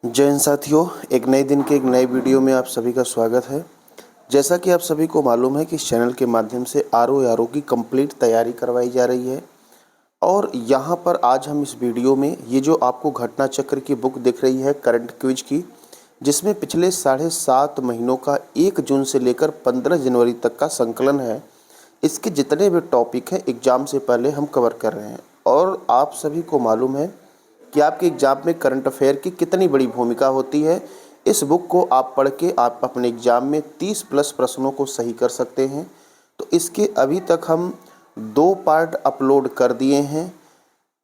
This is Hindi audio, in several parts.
जय हिंद साथियों, एक नए दिन के एक नए वीडियो में आप सभी का स्वागत है। जैसा कि आप सभी को मालूम है कि इस चैनल के माध्यम से आरओ की कंप्लीट तैयारी करवाई जा रही है और यहाँ पर आज हम इस वीडियो में ये जो आपको घटना चक्र की बुक दिख रही है करंट क्विज की, जिसमें पिछले 7.5 महीनों का 1 जून से लेकर 15 जनवरी तक का संकलन है। इसके जितने भी टॉपिक हैं एग्ज़ाम से पहले हम कवर कर रहे हैं और आप सभी को मालूम है कि आपके एग्ज़ाम में करंट अफेयर की कितनी बड़ी भूमिका होती है। इस बुक को आप पढ़ के आप अपने एग्ज़ाम में 30+ प्रश्नों को सही कर सकते हैं। तो इसके अभी तक हम 2 पार्ट अपलोड कर दिए हैं।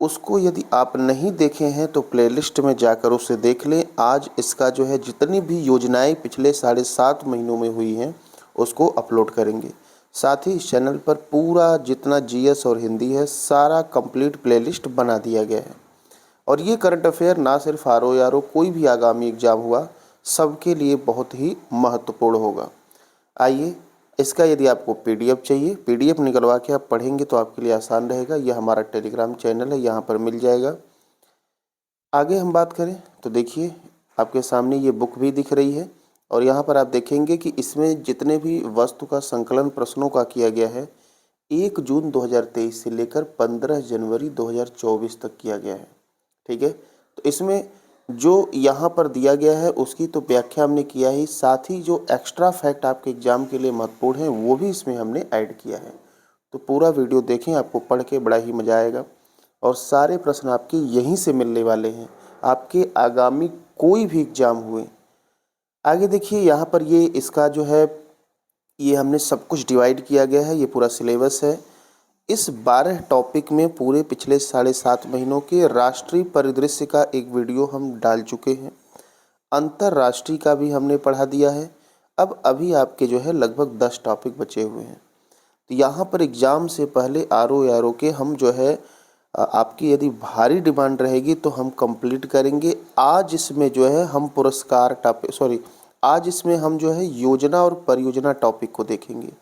उसको यदि आप नहीं देखे हैं तो प्लेलिस्ट में जाकर उसे देख लें। आज इसका जो है जितनी भी योजनाएं पिछले 7.5 महीनों में हुई हैं उसको अपलोड करेंगे। साथ ही इस चैनल पर पूरा जितना जीएस और हिंदी है सारा कंप्लीट प्लेलिस्ट बना दिया गया है। और ये करंट अफेयर ना सिर्फ आरओ कोई भी आगामी एग्जाम हुआ सबके लिए बहुत ही महत्वपूर्ण होगा। आइए, इसका यदि आपको पीडीएफ चाहिए, पीडीएफ निकलवा के आप पढ़ेंगे तो आपके लिए आसान रहेगा। यह हमारा टेलीग्राम चैनल है, यहाँ पर मिल जाएगा। आगे हम बात करें तो देखिए आपके सामने ये बुक भी दिख रही है और यहाँ पर आप देखेंगे कि इसमें जितने भी वस्तु का संकलन प्रश्नों का किया गया है 1 जून 2023 से लेकर 15 जनवरी 2024 तक किया गया है। ठीक है, तो इसमें जो यहाँ पर दिया गया है उसकी तो व्याख्या हमने किया ही, साथ ही जो एक्स्ट्रा फैक्ट आपके एग्जाम के लिए महत्वपूर्ण है वो भी इसमें हमने ऐड किया है। तो पूरा वीडियो देखें, आपको पढ़ के बड़ा ही मज़ा आएगा और सारे प्रश्न आपके यहीं से मिलने वाले हैं, आपके आगामी कोई भी एग्जाम हुए। आगे देखिए यहाँ पर ये इसका जो है ये हमने सब कुछ डिवाइड किया गया है, ये पूरा सिलेबस है। इस 12 टॉपिक में पूरे पिछले 7.5 महीनों के राष्ट्रीय परिदृश्य का एक वीडियो हम डाल चुके हैं। अंतर्राष्ट्रीय का भी हमने पढ़ा दिया है। अब अभी आपके जो है लगभग 10 टॉपिक बचे हुए हैं। तो यहाँ पर एग्ज़ाम से पहले आरओ के हम जो है आपकी यदि भारी डिमांड रहेगी तो हम कंप्लीट करेंगे। आज इसमें जो है हम पुरस्कार टॉपिक आज इसमें हम जो है योजना और परियोजना टॉपिक को देखेंगे।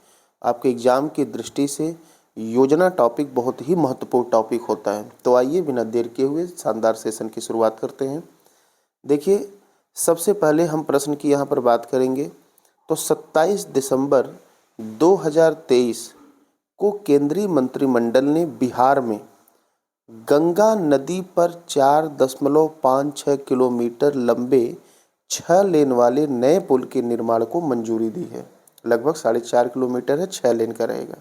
आपके एग्ज़ाम की दृष्टि से योजना टॉपिक बहुत ही महत्वपूर्ण टॉपिक होता है। तो आइए बिना देर किए हुए शानदार सेशन की शुरुआत करते हैं। देखिए सबसे पहले हम प्रश्न की यहाँ पर बात करेंगे तो 27 दिसंबर 2023 को केंद्रीय मंत्रिमंडल ने बिहार में गंगा नदी पर 4.56 किलोमीटर लंबे 6 लेन वाले नए पुल के निर्माण को मंजूरी दी है। लगभग 4.5 किलोमीटर है, 6 लेन का रहेगा।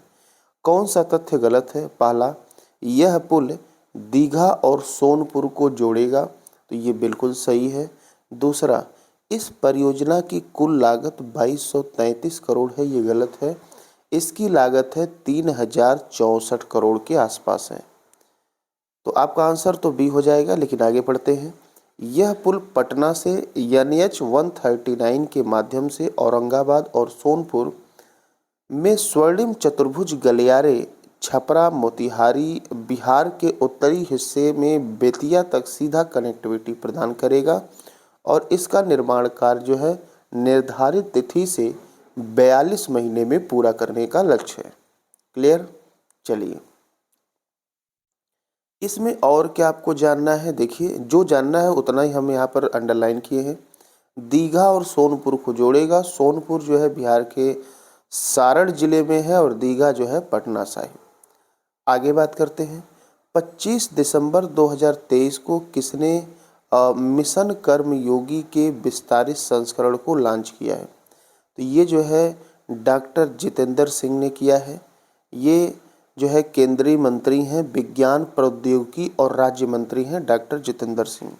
कौन सा तथ्य गलत है? पहला, यह पुल दीघा और सोनपुर को जोड़ेगा, तो ये बिल्कुल सही है। दूसरा, इस परियोजना की कुल लागत 2233 करोड़ है, ये गलत है। इसकी लागत है 3064 करोड़ के आसपास है। तो आपका आंसर तो बी हो जाएगा, लेकिन आगे बढ़ते हैं। यह पुल पटना से NH 139 के माध्यम से औरंगाबाद और सोनपुर में स्वर्णिम चतुर्भुज गलियारे छपरा मोतिहारी बिहार के उत्तरी हिस्से में बेतिया तक सीधा कनेक्टिविटी प्रदान करेगा और इसका निर्माण कार्य जो है निर्धारित तिथि से 42 महीने में पूरा करने का लक्ष्य है। क्लियर? चलिए, इसमें और क्या आपको जानना है? देखिए, जो जानना है उतना ही हम यहाँ पर अंडरलाइन किए हैं। दीघा और सोनपुर को जोड़ेगा। सोनपुर जो है बिहार के सारण जिले में है और दीघा जो है पटना साहिब। आगे बात करते हैं। 25 दिसंबर 2023 को किसने मिशन कर्मयोगी के विस्तारित संस्करण को लॉन्च किया है? तो ये जो है डॉक्टर जितेंद्र सिंह ने किया है। ये जो है केंद्रीय मंत्री हैं विज्ञान प्रौद्योगिकी और राज्य मंत्री हैं डॉक्टर जितेंद्र सिंह।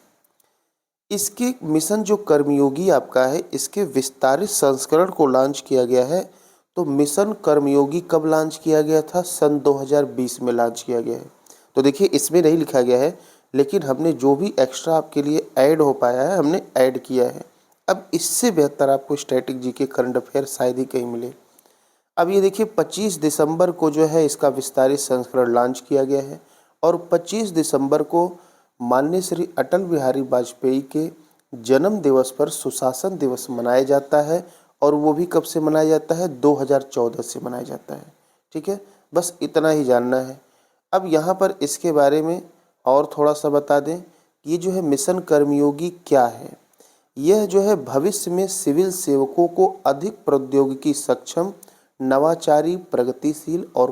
इसके मिशन जो कर्मयोगी आपका है इसके विस्तारित संस्करण को लॉन्च किया गया है। तो मिशन कर्मयोगी कब लॉन्च किया गया था? सन 2020 में लॉन्च किया गया है। तो देखिए इसमें नहीं लिखा गया है, लेकिन हमने जो भी एक्स्ट्रा आपके लिए ऐड हो पाया है हमने ऐड किया है। अब इससे बेहतर आपको स्टैटिक जीके करंट अफेयर शायद ही कहीं मिले। अब ये देखिए 25 दिसंबर को जो है इसका विस्तारित संस्करण लॉन्च किया गया है और 25 दिसंबर को माननीय श्री अटल बिहारी वाजपेयी के जन्म दिवस पर सुशासन दिवस मनाया जाता है और वो भी कब से मनाया जाता है? 2014 से मनाया जाता है। ठीक है, बस इतना ही जानना है। अब यहाँ पर इसके बारे में और थोड़ा सा बता दें कि ये जो है मिशन कर्मयोगी क्या है। यह जो है भविष्य में सिविल सेवकों को अधिक प्रौद्योगिकी सक्षम, नवाचारी, प्रगतिशील और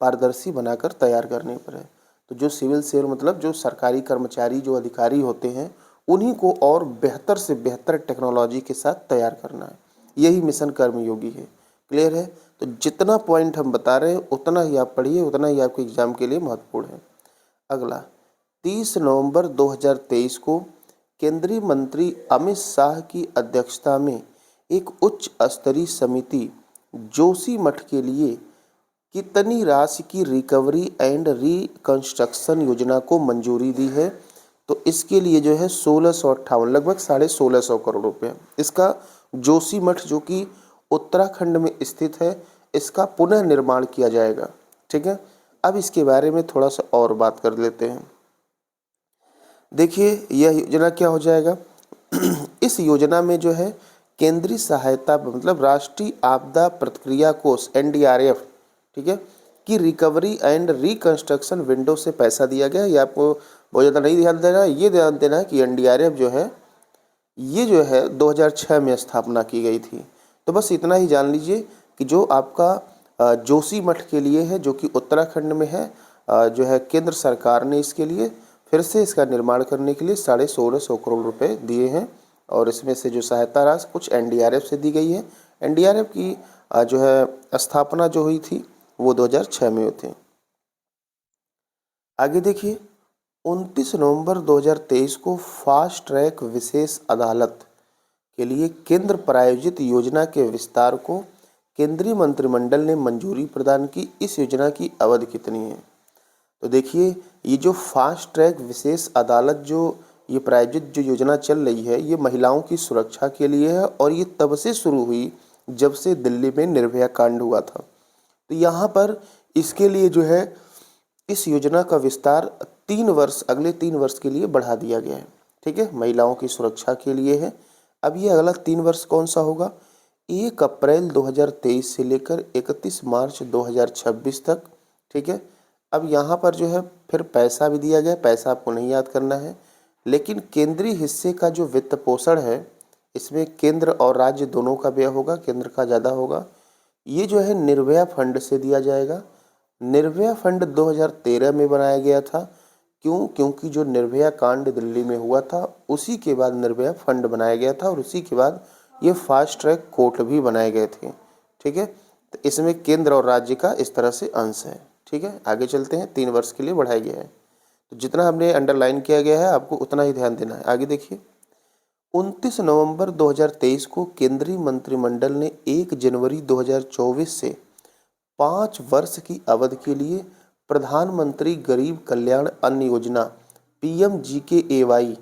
पारदर्शी बनाकर तैयार करने पर है। तो जो सिविल सेवक मतलब जो सरकारी कर्मचारी, जो अधिकारी होते हैं, उन्हीं को और बेहतर से बेहतर टेक्नोलॉजी के साथ तैयार करना है। यही मिशन कर्मयोगी है। क्लियर है? तो जितना पॉइंट हम बता रहे हैं उतना ही आप पढ़िए, उतना ही आपके एग्जाम के लिए महत्वपूर्ण है। अगला, 30 नवंबर 2023 को केंद्रीय मंत्री अमित शाह की अध्यक्षता में एक उच्च स्तरीय समिति जोशी मठ के लिए कितनी राशि की रिकवरी एंड रिकंस्ट्रक्शन योजना को मंजूरी दी है? तो इसके लिए जो है 1658, लगभग 1650 करोड़ रुपए। इसका जोशी मठ जो कि उत्तराखंड में स्थित है, इसका पुनः निर्माण किया जाएगा। ठीक है, अब इसके बारे में थोड़ा सा और बात कर लेते हैं। देखिए यह योजना क्या हो जाएगा इस योजना में जो है केंद्रीय सहायता मतलब राष्ट्रीय आपदा प्रतिक्रिया कोष NDRF, ठीक है, कि रिकवरी एंड रिकंस्ट्रक्शन विंडो से पैसा दिया गया। ये आपको बहुत ज़्यादा नहीं ध्यान देना है, ये ध्यान देना है कि NDRF जो है ये जो है 2006 में स्थापना की गई थी। तो बस इतना ही जान लीजिए कि जो आपका जोशी मठ के लिए है, जो कि उत्तराखंड में है, जो है केंद्र सरकार ने इसके लिए फिर से इसका निर्माण करने के लिए 1650 करोड़ रुपए दिए हैं। और इसमें से जो सहायता राशि कुछ NDRF से दी गई है। NDRF की जो है स्थापना जो हुई थी वो 2006 में हुई थी। आगे देखिए, 29 नवंबर 2023 को फास्ट ट्रैक विशेष अदालत के लिए केंद्र प्रायोजित योजना के विस्तार को केंद्रीय मंत्रिमंडल ने मंजूरी प्रदान की। इस योजना की अवधि कितनी है? तो देखिए, ये जो फास्ट ट्रैक विशेष अदालत जो ये प्रायोजित जो योजना चल रही है, ये महिलाओं की सुरक्षा के लिए है और ये तब से शुरू हुई जब से दिल्ली में निर्भया कांड हुआ था। तो यहाँ पर इसके लिए जो है इस योजना का विस्तार 3 वर्ष, अगले 3 वर्ष के लिए बढ़ा दिया गया है। ठीक है, महिलाओं की सुरक्षा के लिए है। अब ये अगला 3 वर्ष कौन सा होगा? 1 अप्रैल 2023 से लेकर 31 मार्च 2026 तक। ठीक है, अब यहाँ पर जो है फिर पैसा भी दिया गया, पैसा आपको नहीं याद करना है, लेकिन केंद्रीय हिस्से का जो वित्त पोषण है इसमें केंद्र और राज्य दोनों का व्यय होगा, केंद्र का ज़्यादा होगा। ये जो है निर्भया फंड से दिया जाएगा। निर्भया फंड 2013 में बनाया गया था। क्यों? क्योंकि जो निर्भया कांड दिल्ली में हुआ था उसी के बाद निर्भया फंड बनाया गया था और उसी के बाद ये फास्ट ट्रैक कोर्ट भी बनाए गए थे। ठीक है, तो इसमें केंद्र और राज्य का इस तरह से अंश है। ठीक है, आगे चलते हैं। 3 वर्ष के लिए बढ़ाया गया है, तो जितना हमने अंडरलाइन किया गया है आपको उतना ही ध्यान देना है। आगे देखिए, 29 नवंबर 2023 को केंद्रीय मंत्रिमंडल ने 1 जनवरी 2024 से 5 वर्ष की अवधि के लिए प्रधानमंत्री गरीब कल्याण अन्न योजना PMGKAY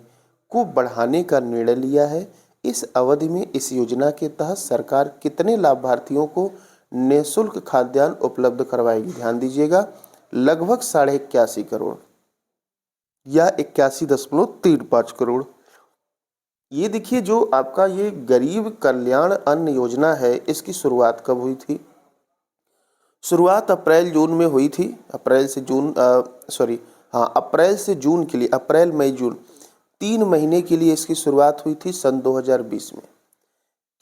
को बढ़ाने का निर्णय लिया है। इस अवधि में इस योजना के तहत सरकार कितने लाभार्थियों को निःशुल्क खाद्यान्न उपलब्ध करवाएगी? ध्यान दीजिएगा, लगभग 81.5 करोड़ या 81.35 करोड़। ये देखिए, जो आपका ये गरीब कल्याण अन्न योजना है इसकी शुरुआत कब हुई थी? शुरुआत अप्रैल जून में हुई थी। अप्रैल से जून के लिए, अप्रैल मई जून 3 महीने के लिए इसकी शुरुआत हुई थी सन 2020 में।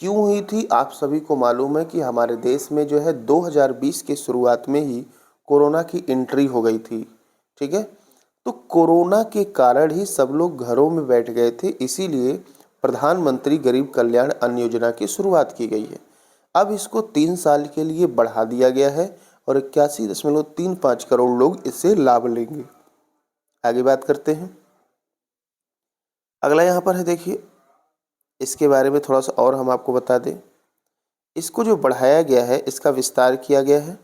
क्यों हुई थी? आप सभी को मालूम है कि हमारे देश में जो है 2020 के शुरुआत में ही कोरोना की एंट्री हो गई थी। ठीक है, तो कोरोना के कारण ही सब लोग घरों में बैठ गए थे, इसीलिए प्रधानमंत्री गरीब कल्याण अन्न योजना की शुरुआत की गई है। अब इसको 3 साल के लिए बढ़ा दिया गया है और 81.35 करोड़ लोग इससे लाभ लेंगे। आगे बात करते हैं। अगला यहाँ पर है, देखिए इसके बारे में थोड़ा सा और हम आपको बता दें। इसको जो बढ़ाया गया है इसका विस्तार किया गया है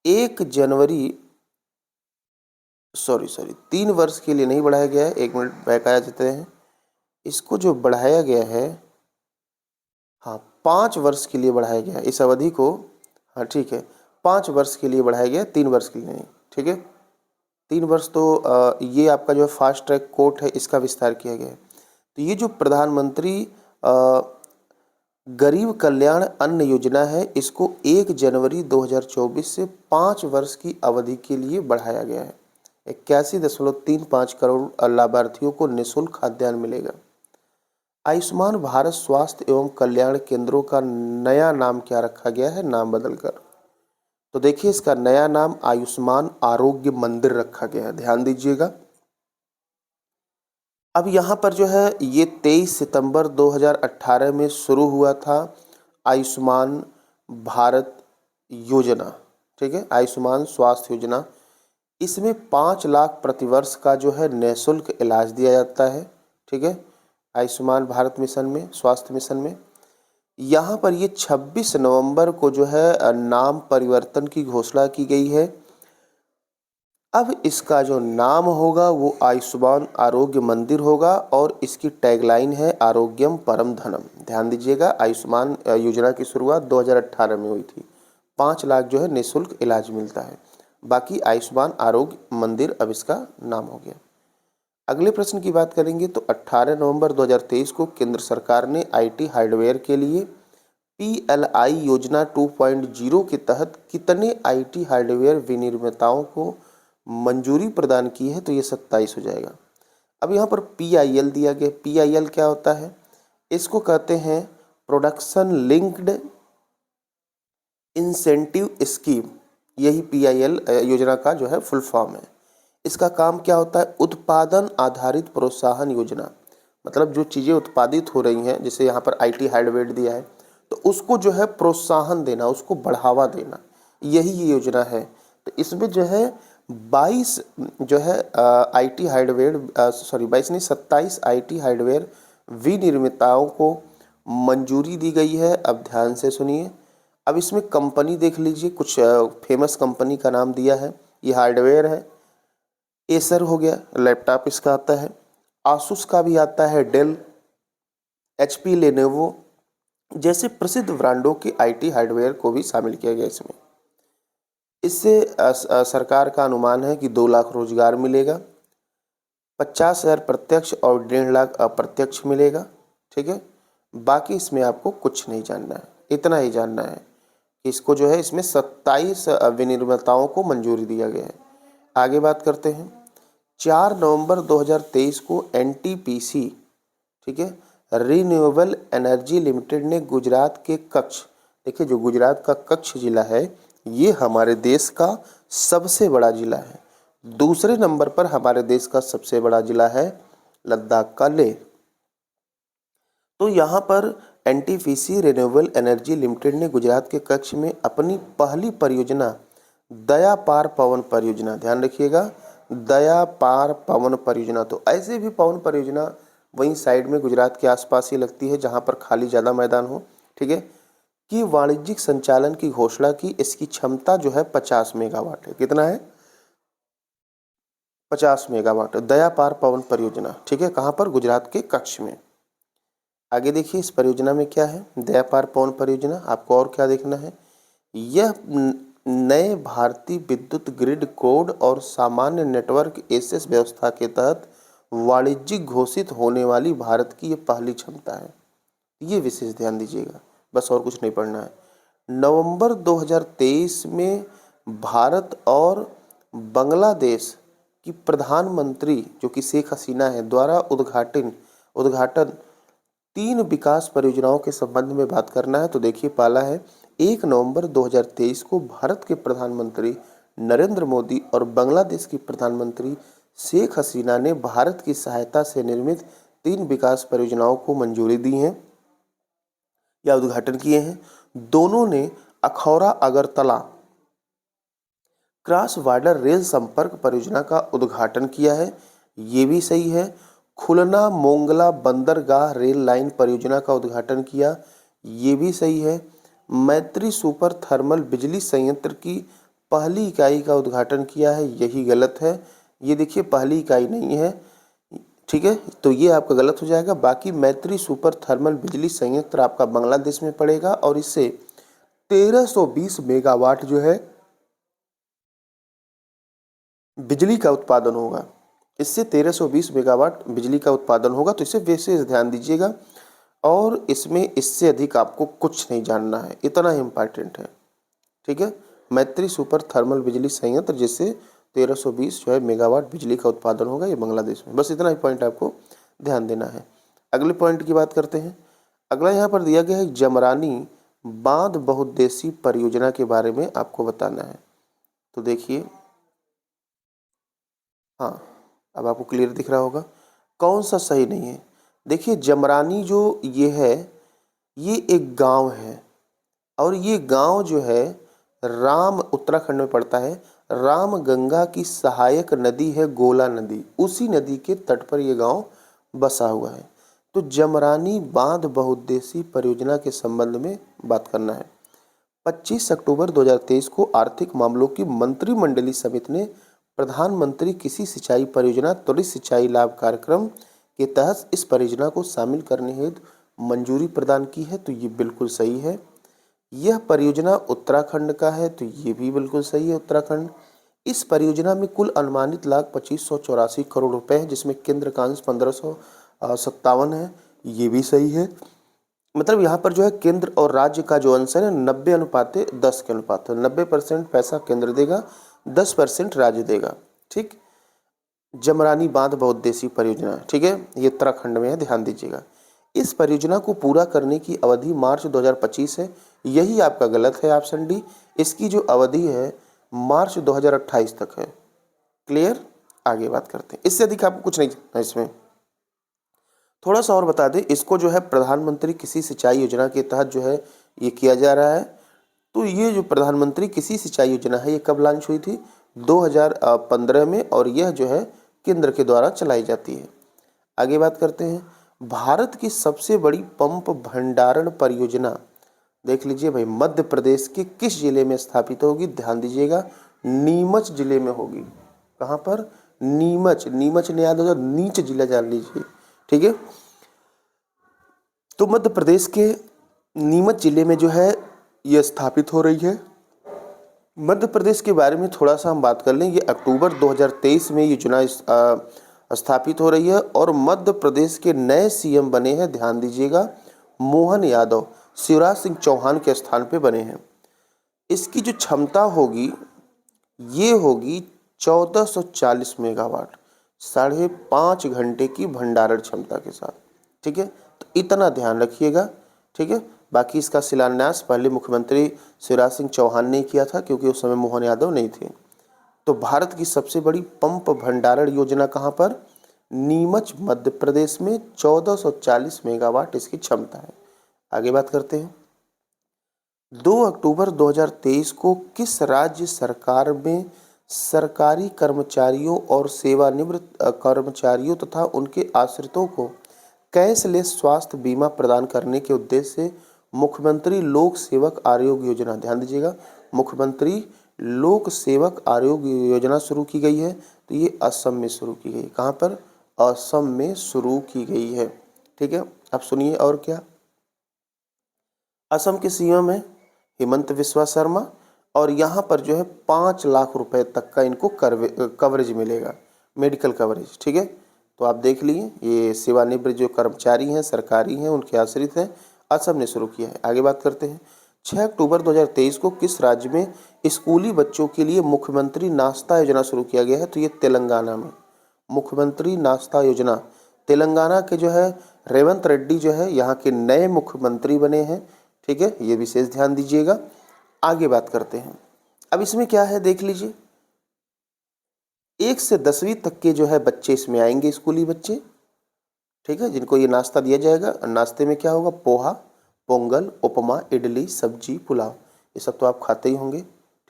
1 जनवरी 3 वर्ष के लिए नहीं बढ़ाया गया है। 1 मिनट बैक आ जाते हैं। इसको जो बढ़ाया गया है, हाँ 5 वर्ष के लिए बढ़ाया गया है इस अवधि को। हाँ ठीक है, 5 वर्ष के लिए बढ़ाया गया, 3 वर्ष के लिए नहीं। ठीक है, 3 वर्ष तो ये आपका जो फास्ट ट्रैक कोर्ट है इसका विस्तार किया गया है। तो ये जो प्रधानमंत्री गरीब कल्याण अन्न योजना है इसको 1 जनवरी 2024 से 5 वर्ष की अवधि के लिए बढ़ाया गया है। 81.35 करोड़ लाभार्थियों को निःशुल्क खाद्यान्न मिलेगा। आयुष्मान भारत स्वास्थ्य एवं कल्याण केंद्रों का नया नाम क्या रखा गया है, नाम बदलकर? तो देखिए इसका नया नाम आयुष्मान आरोग्य मंदिर रखा गया है, ध्यान दीजिएगा। अब यहाँ पर जो है ये 23 सितंबर 2018 में शुरू हुआ था आयुष्मान भारत योजना, ठीक है, आयुष्मान स्वास्थ्य योजना। इसमें 5 लाख प्रतिवर्ष का जो है निःशुल्क इलाज दिया जाता है, ठीक है, आयुष्मान भारत मिशन में, स्वास्थ्य मिशन में। यहाँ पर ये 26 नवंबर को जो है नाम परिवर्तन की घोषणा की गई है। अब इसका जो नाम होगा वो आयुष्मान आरोग्य मंदिर होगा और इसकी टैगलाइन है आरोग्यम परम धनम। ध्यान दीजिएगा, आयुष्मान योजना की शुरुआत 2018 में हुई थी। 5 लाख जो है निःशुल्क इलाज मिलता है। बाकी आयुष्मान आरोग्य मंदिर अब इसका नाम हो गया। अगले प्रश्न की बात करेंगे तो 18 नवंबर 2023 को केंद्र सरकार ने आईटी हार्डवेयर के लिए पीएलआई योजना 2.0 के तहत कितने आईटी हार्डवेयर विनिर्माताओं को मंजूरी प्रदान की है? तो ये 27 हो जाएगा। अब यहाँ पर पीआईएल दिया गया। पीआईएल क्या होता है? इसको कहते हैं प्रोडक्शन लिंक्ड इंसेंटिव स्कीम। यही पीआईएल योजना का जो है फुल फॉर्म है। इसका काम क्या होता है? उत्पादन आधारित प्रोत्साहन योजना। मतलब जो चीज़ें उत्पादित हो रही हैं, जैसे यहाँ पर आईटी हार्डवेयर दिया है, तो उसको जो है प्रोत्साहन देना, उसको बढ़ावा देना, यही ये योजना है। तो इसमें जो है 22 जो है आईटी हार्डवेयर 22 नहीं 27 आईटी हार्डवेयर विनिर्माताओं को मंजूरी दी गई है। अब ध्यान से सुनिए। अब इसमें कंपनी देख लीजिए, कुछ फेमस कंपनी का नाम दिया है। ये हार्डवेयर है। एसर हो गया, लैपटॉप इसका आता है। आसूस का भी आता है, डेल, एचपी, लेनोवो जैसे प्रसिद्ध ब्रांडों के आईटी हार्डवेयर को भी शामिल किया गया इसमें। इससे सरकार का अनुमान है कि 2 लाख रोजगार मिलेगा, 50,000 प्रत्यक्ष और 1.5 लाख अप्रत्यक्ष मिलेगा, ठीक है। बाकी इसमें आपको कुछ नहीं जानना है, इतना ही जानना है कि इसको जो है इसमें 27 विनिर्माताओं को मंजूरी दिया गया है। आगे बात करते हैं। 4 नवंबर 2023 को एनटीपीसी, ठीक है, रिन्यूएबल एनर्जी लिमिटेड ने गुजरात के कच्छ, देखिए जो गुजरात का कच्छ जिला है ये हमारे देश का सबसे बड़ा जिला है। दूसरे नंबर पर हमारे देश का सबसे बड़ा जिला है लद्दाख का लेह। तो यहाँ पर एनटीपीसी रिन्यूएबल एनर्जी लिमिटेड ने गुजरात के कच्छ में अपनी पहली परियोजना दया पार पवन परियोजना, ध्यान रखिएगा, दया पार पवन परियोजना। तो ऐसे भी पवन परियोजना वहीं साइड में गुजरात के आसपास ही लगती है जहाँ पर खाली ज़्यादा मैदान हो, ठीक है, कि वाणिज्यिक संचालन की घोषणा की। इसकी क्षमता जो है 50 मेगावाट है। कितना है? 50 मेगावाट दया पार पवन परियोजना, ठीक है। कहाँ पर? गुजरात के कच्छ में। आगे देखिए इस परियोजना में क्या है, दया पार पवन परियोजना। आपको और क्या देखना है? यह नए भारतीय विद्युत ग्रिड कोड और सामान्य नेटवर्क एसेस व्यवस्था के तहत वाणिज्यिक घोषित होने वाली भारत की ये पहली क्षमता है। ये विशेष ध्यान दीजिएगा, बस और कुछ नहीं पढ़ना है। नवंबर 2023 में भारत और बांग्लादेश की प्रधानमंत्री जो कि शेख हसीना है द्वारा उद्घाटन 3 विकास परियोजनाओं के संबंध में बात करना है। तो देखिए पहला है 1 नवंबर 2023 को भारत के प्रधानमंत्री नरेंद्र मोदी और बांग्लादेश की प्रधानमंत्री शेख हसीना ने भारत की सहायता से निर्मित 3 विकास परियोजनाओं को मंजूरी दी है या उद्घाटन किए हैं। दोनों ने Akhaura Agartala cross border rail संपर्क परियोजना का उद्घाटन किया है, ये भी सही है। खुलना मोंगला बंदरगाह रेल लाइन परियोजना का उद्घाटन किया, ये भी सही है। मैत्री सुपर थर्मल बिजली संयंत्र की पहली इकाई का उद्घाटन किया है, यही गलत है। ये देखिए पहली इकाई नहीं है, ठीक है, तो ये आपका गलत हो जाएगा। बाकी मैत्री सुपर थर्मल बिजली संयंत्र आपका बांग्लादेश में पड़ेगा और इससे 1320 मेगावाट जो है बिजली का उत्पादन होगा। इससे 1320 मेगावाट बिजली का उत्पादन होगा, तो इसे विशेष ध्यान दीजिएगा। और इसमें इससे अधिक आपको कुछ नहीं जानना है, इतना ही इम्पॉर्टेंट है, ठीक है। मैत्री सुपर थर्मल बिजली संयंत्र जिससे 1320 जो है मेगावाट बिजली का उत्पादन होगा, ये बांग्लादेश में। बस इतना ही पॉइंट आपको ध्यान देना है। अगले पॉइंट की बात करते हैं। अगला यहाँ पर दिया गया है जमरानी बांध बहुउद्देशीय परियोजना के बारे में आपको बताना है। तो देखिए, हाँ, अब आपको क्लियर दिख रहा होगा कौन सा सही नहीं है। देखिए, जमरानी जो ये है, ये एक गांव है और ये गांव जो है राम, उत्तराखंड में पड़ता है। राम गंगा की सहायक नदी है गोला नदी, उसी नदी के तट पर ये गांव बसा हुआ है। तो जमरानी बांध बहुउद्देशीय परियोजना के संबंध में बात करना है। 25 अक्टूबर 2023 को आर्थिक मामलों की मंत्रिमंडलीय समिति ने प्रधानमंत्री कृषि सिंचाई परियोजना त्वरित सिंचाई लाभ कार्यक्रम के तहत इस परियोजना को शामिल करने हेतु मंजूरी प्रदान की है। तो ये बिल्कुल सही है। यह परियोजना उत्तराखंड का है, तो ये भी बिल्कुल सही है, उत्तराखंड। इस परियोजना में कुल अनुमानित लाभ 2584 करोड़ रुपए है, जिसमें केंद्र का अंश 1557 है, ये भी सही है। मतलब यहाँ पर जो है केंद्र और राज्य का जो अंश है ना 90:10 के अनुपात है। 90% पैसा केंद्र देगा, 10% राज्य देगा। ठीक, जमरानी बांध बहुउद्देशीय परियोजना, ठीक है, ये उत्तराखंड में है, ध्यान दीजिएगा। इस परियोजना को पूरा करने की अवधि मार्च 2025 है, यही आपका गलत है, ऑप्शन डी। इसकी जो अवधि है मार्च 2028 तक है। क्लियर, आगे बात करते हैं। इससे अधिक आपको कुछ नहीं है इसमें। थोड़ा सा और बता दें, इसको जो है प्रधानमंत्री कृषि सिंचाई योजना के तहत जो है ये किया जा रहा है। तो ये जो प्रधानमंत्री कृषि सिंचाई योजना है, ये कब लॉन्च हुई थी? 2015 में, और यह जो है केंद्र के द्वारा चलाई जाती है। आगे बात करते हैं। भारत की सबसे बड़ी पंप भंडारण परियोजना, देख लीजिए भाई, मध्य प्रदेश के किस जिले में स्थापित होगी? ध्यान दीजिएगा, नीमच जिले में होगी। कहाँ पर? नीमच। नीमच ने याद होगा, नीच जिला जान लीजिए, ठीक है। तो मध्य प्रदेश के नीमच जिले में जो है ये स्थापित हो रही है। मध्य प्रदेश के बारे में थोड़ा सा हम बात कर लें। ये अक्टूबर 2023 में योजना स्थापित हो रही है और मध्य प्रदेश के नए सीएम बने हैं, ध्यान दीजिएगा, मोहन यादव, शिवराज सिंह चौहान के स्थान पे बने हैं। इसकी जो क्षमता होगी ये होगी 1440 मेगावाट, 5.5 घंटे की भंडारण क्षमता के साथ, ठीक है। तो इतना ध्यान रखिएगा, ठीक है। बाकी इसका शिलान्यास पहले मुख्यमंत्री शिवराज सिंह चौहान ने किया था, क्योंकि उस समय मोहन यादव नहीं थे। तो भारत की सबसे बड़ी पंप भंडारण योजना कहाँ पर? नीमच, मध्य प्रदेश में 1440 मेगावाट इसकी क्षमता है। आगे बात करते हैं। 2 अक्टूबर 2023 को किस राज्य सरकार में सरकारी कर्मचारियों और सेवानिवृत्त कर्मचारियों तथा उनके आश्रितों को कैशलेस स्वास्थ्य बीमा प्रदान करने के उद्देश्य से मुख्यमंत्री लोक सेवक आरोग्य योजना, ध्यान दीजिएगा, मुख्यमंत्री लोक सेवक आरोग्य योजना शुरू की गई है? तो ये असम में शुरू की गई। कहाँ पर? असम में शुरू की गई है, ठीक है। अब सुनिए और क्या। असम के सीएम है हेमंत बिस्वा शर्मा, और यहाँ पर जो है 5 लाख रुपए तक का इनको कवरेज मिलेगा, मेडिकल कवरेज, ठीक है। तो आप देख लिए, ये सेवानिवृत्त जो कर्मचारी हैं, सरकारी हैं, उनके आश्रित हैं, असम ने शुरू किया है। आगे बात करते हैं। 6 अक्टूबर 2023 को किस राज्य में स्कूली बच्चों के लिए मुख्यमंत्री नाश्ता योजना शुरू किया गया है? तो ये तेलंगाना में मुख्यमंत्री नाश्ता योजना। तेलंगाना के जो है रेवंत रेड्डी जो है यहाँ के नए मुख्यमंत्री बने हैं, ठीक है, ये विशेष ध्यान दीजिएगा। आगे बात करते हैं। अब इसमें क्या है देख लीजिए, 1 से 10वीं तक के जो है बच्चे इसमें आएंगे, स्कूली बच्चे, ठीक है, जिनको ये नाश्ता दिया जाएगा। नाश्ते में क्या होगा? पोहा, पोंगल, उपमा, इडली, सब्जी, पुलाव, ये सब तो आप खाते ही होंगे,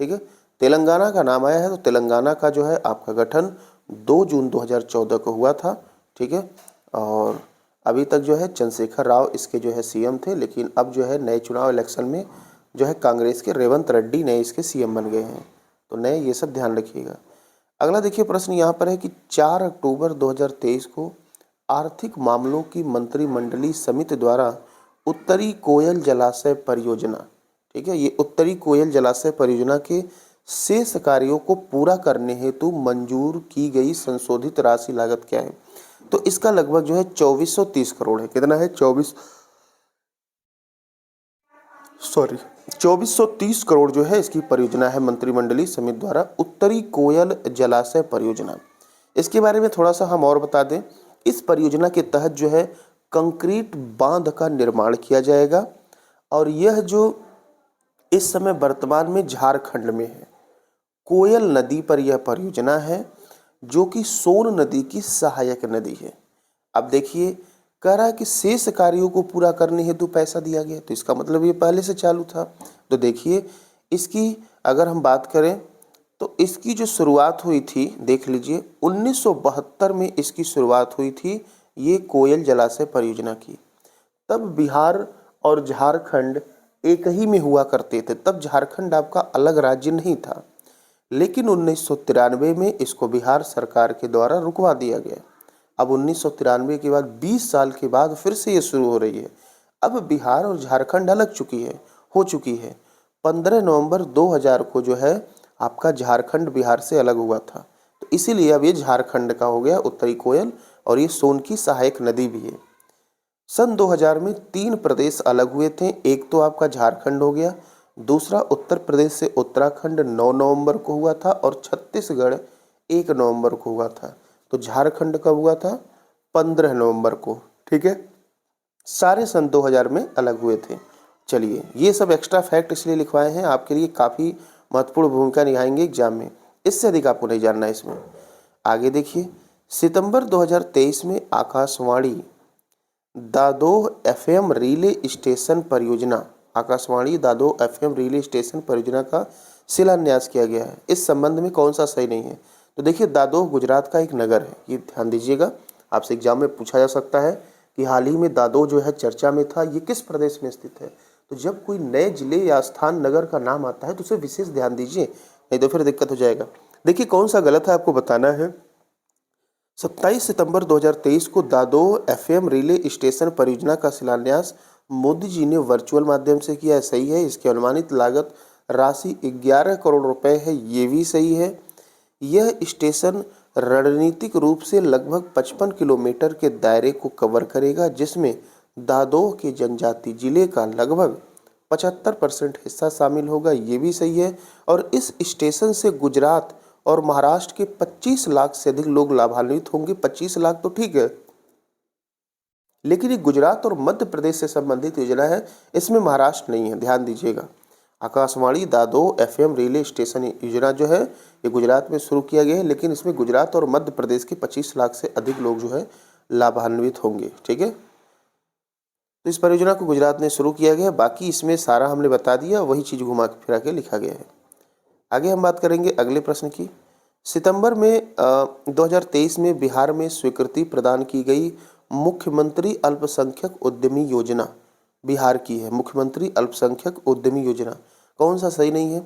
ठीक है। तेलंगाना का नाम आया है, तो तेलंगाना का जो है आपका गठन 2 जून 2014 को हुआ था, ठीक है। और अभी तक जो है चंद्रशेखर राव इसके जो है सीएम थे, लेकिन अब जो है नए चुनाव इलेक्शन में जो है कांग्रेस के रेवंत रेड्डी नए इसके सीएम बन गए हैं। तो नए, ये सब ध्यान रखिएगा। अगला देखिए प्रश्न यहाँ पर है कि 4 अक्टूबर 2023 को आर्थिक मामलों की मंत्रिमंडलीय समिति द्वारा उत्तरी कोयल जलाशय परियोजना, ठीक है, ये उत्तरी कोयल जलाशय परियोजना के शेष कार्यों को पूरा करने हेतु मंजूर की गई संशोधित राशि लागत क्या है? तो इसका लगभग जो है 2430 करोड़ है। कितना है? 2430 करोड़ जो है इसकी परियोजना है मंत्रिमंडलीय समिति द्वारा उत्तरी कोयल जलाशय परियोजना। इसके बारे में थोड़ा सा हम और बता दें। इस परियोजना के तहत जो है कंक्रीट बांध का निर्माण किया जाएगा। और यह जो इस समय वर्तमान में झारखंड में है, कोयल नदी पर यह परियोजना है, जो कि सोन नदी की सहायक नदी है। अब देखिए, कह रहा है कि शेष कार्यों को पूरा करने हेतु पैसा दिया गया, तो इसका मतलब ये पहले से चालू था। तो देखिए, इसकी अगर हम बात करें तो इसकी जो शुरुआत हुई थी, देख लीजिए 1972 में इसकी शुरुआत हुई थी, ये कोयल जलाशय परियोजना की। तब बिहार और झारखंड एक ही में हुआ करते थे, तब झारखंड आपका अलग राज्य नहीं था। लेकिन 1993 में इसको बिहार सरकार के द्वारा रुकवा दिया गया। अब 1993 के बाद 20 साल के बाद फिर से ये शुरू हो रही है। अब बिहार और झारखंड अलग हो चुकी है। 15 नवंबर 2000 को जो है आपका झारखंड बिहार से अलग हुआ था, तो इसीलिए अब ये झारखंड का हो गया उत्तरी कोयल, और ये सोन की सहायक नदी भी है। सन 2000 में 3 प्रदेश अलग हुए थे। एक तो आपका झारखंड हो गया, दूसरा उत्तर प्रदेश से उत्तराखंड 9 नवंबर को हुआ था, और छत्तीसगढ़ 1 नवंबर को हुआ था। तो झारखंड कब हुआ था? 15 नवंबर को। ठीक है, सारे सन 2000 में अलग हुए थे। चलिए, ये सब एक्स्ट्रा फैक्ट इसलिए लिखवाए हैं, आपके लिए काफ़ी महत्वपूर्ण भूमिका निभाएंगे एग्जाम में। इससे अधिक आपको नहीं जानना है इसमें। आगे देखिए, सितंबर 2023 में आकाशवाणी दादोह एफएम रिले स्टेशन परियोजना, आकाशवाणी दादोह एफएम रिले स्टेशन परियोजना का शिलान्यास किया गया है। इस संबंध में कौन सा सही नहीं है? तो देखिए, दादोह गुजरात का एक नगर है, ये ध्यान दीजिएगा, आपसे एग्जाम में पूछा जा सकता है कि हाल ही में दादोह जो है चर्चा में था, ये किस प्रदेश में स्थित है। तो जब कोई नए जिले या स्थान नगर का नाम आता है तो उसे विशेष ध्यान दीजिए, नहीं तो फिर दिक्कत हो जाएगा। देखिए, कौन सा गलत है आपको बताना है। 27 सितंबर 2023 को दादोह एफएम रिले स्टेशन परियोजना का शिलान्यास मोदी जी ने वर्चुअल माध्यम से किया है, सही है। इसकी अनुमानित लागत राशि 11 करोड़ रुपए है, ये भी सही है। यह स्टेशन रणनीतिक रूप से लगभग 55 किलोमीटर के दायरे को कवर करेगा, जिसमें दादोह के जनजाति जिले का लगभग 75% हिस्सा शामिल होगा, ये भी सही है। और इस स्टेशन से गुजरात और महाराष्ट्र के 25 लाख से अधिक लोग लाभान्वित होंगे। 25 लाख तो ठीक है, लेकिन ये गुजरात और मध्य प्रदेश से संबंधित योजना है, इसमें महाराष्ट्र नहीं है, ध्यान दीजिएगा। आकाशवाणी दादोह एफएम रिले स्टेशन योजना जो है ये गुजरात में शुरू किया गया है, लेकिन इसमें गुजरात और मध्य प्रदेश के 25 लाख से अधिक लोग जो है लाभान्वित होंगे। ठीक है, तो इस परियोजना को गुजरात में शुरू किया गया, बाकी इसमें सारा हमने बता दिया, वही चीज़ घुमा फिरा के लिखा गया है। आगे हम बात करेंगे अगले प्रश्न की। सितंबर में 2023 में बिहार में स्वीकृति प्रदान की गई मुख्यमंत्री अल्पसंख्यक उद्यमी योजना, बिहार की है मुख्यमंत्री अल्पसंख्यक उद्यमी योजना, कौन सा सही नहीं है?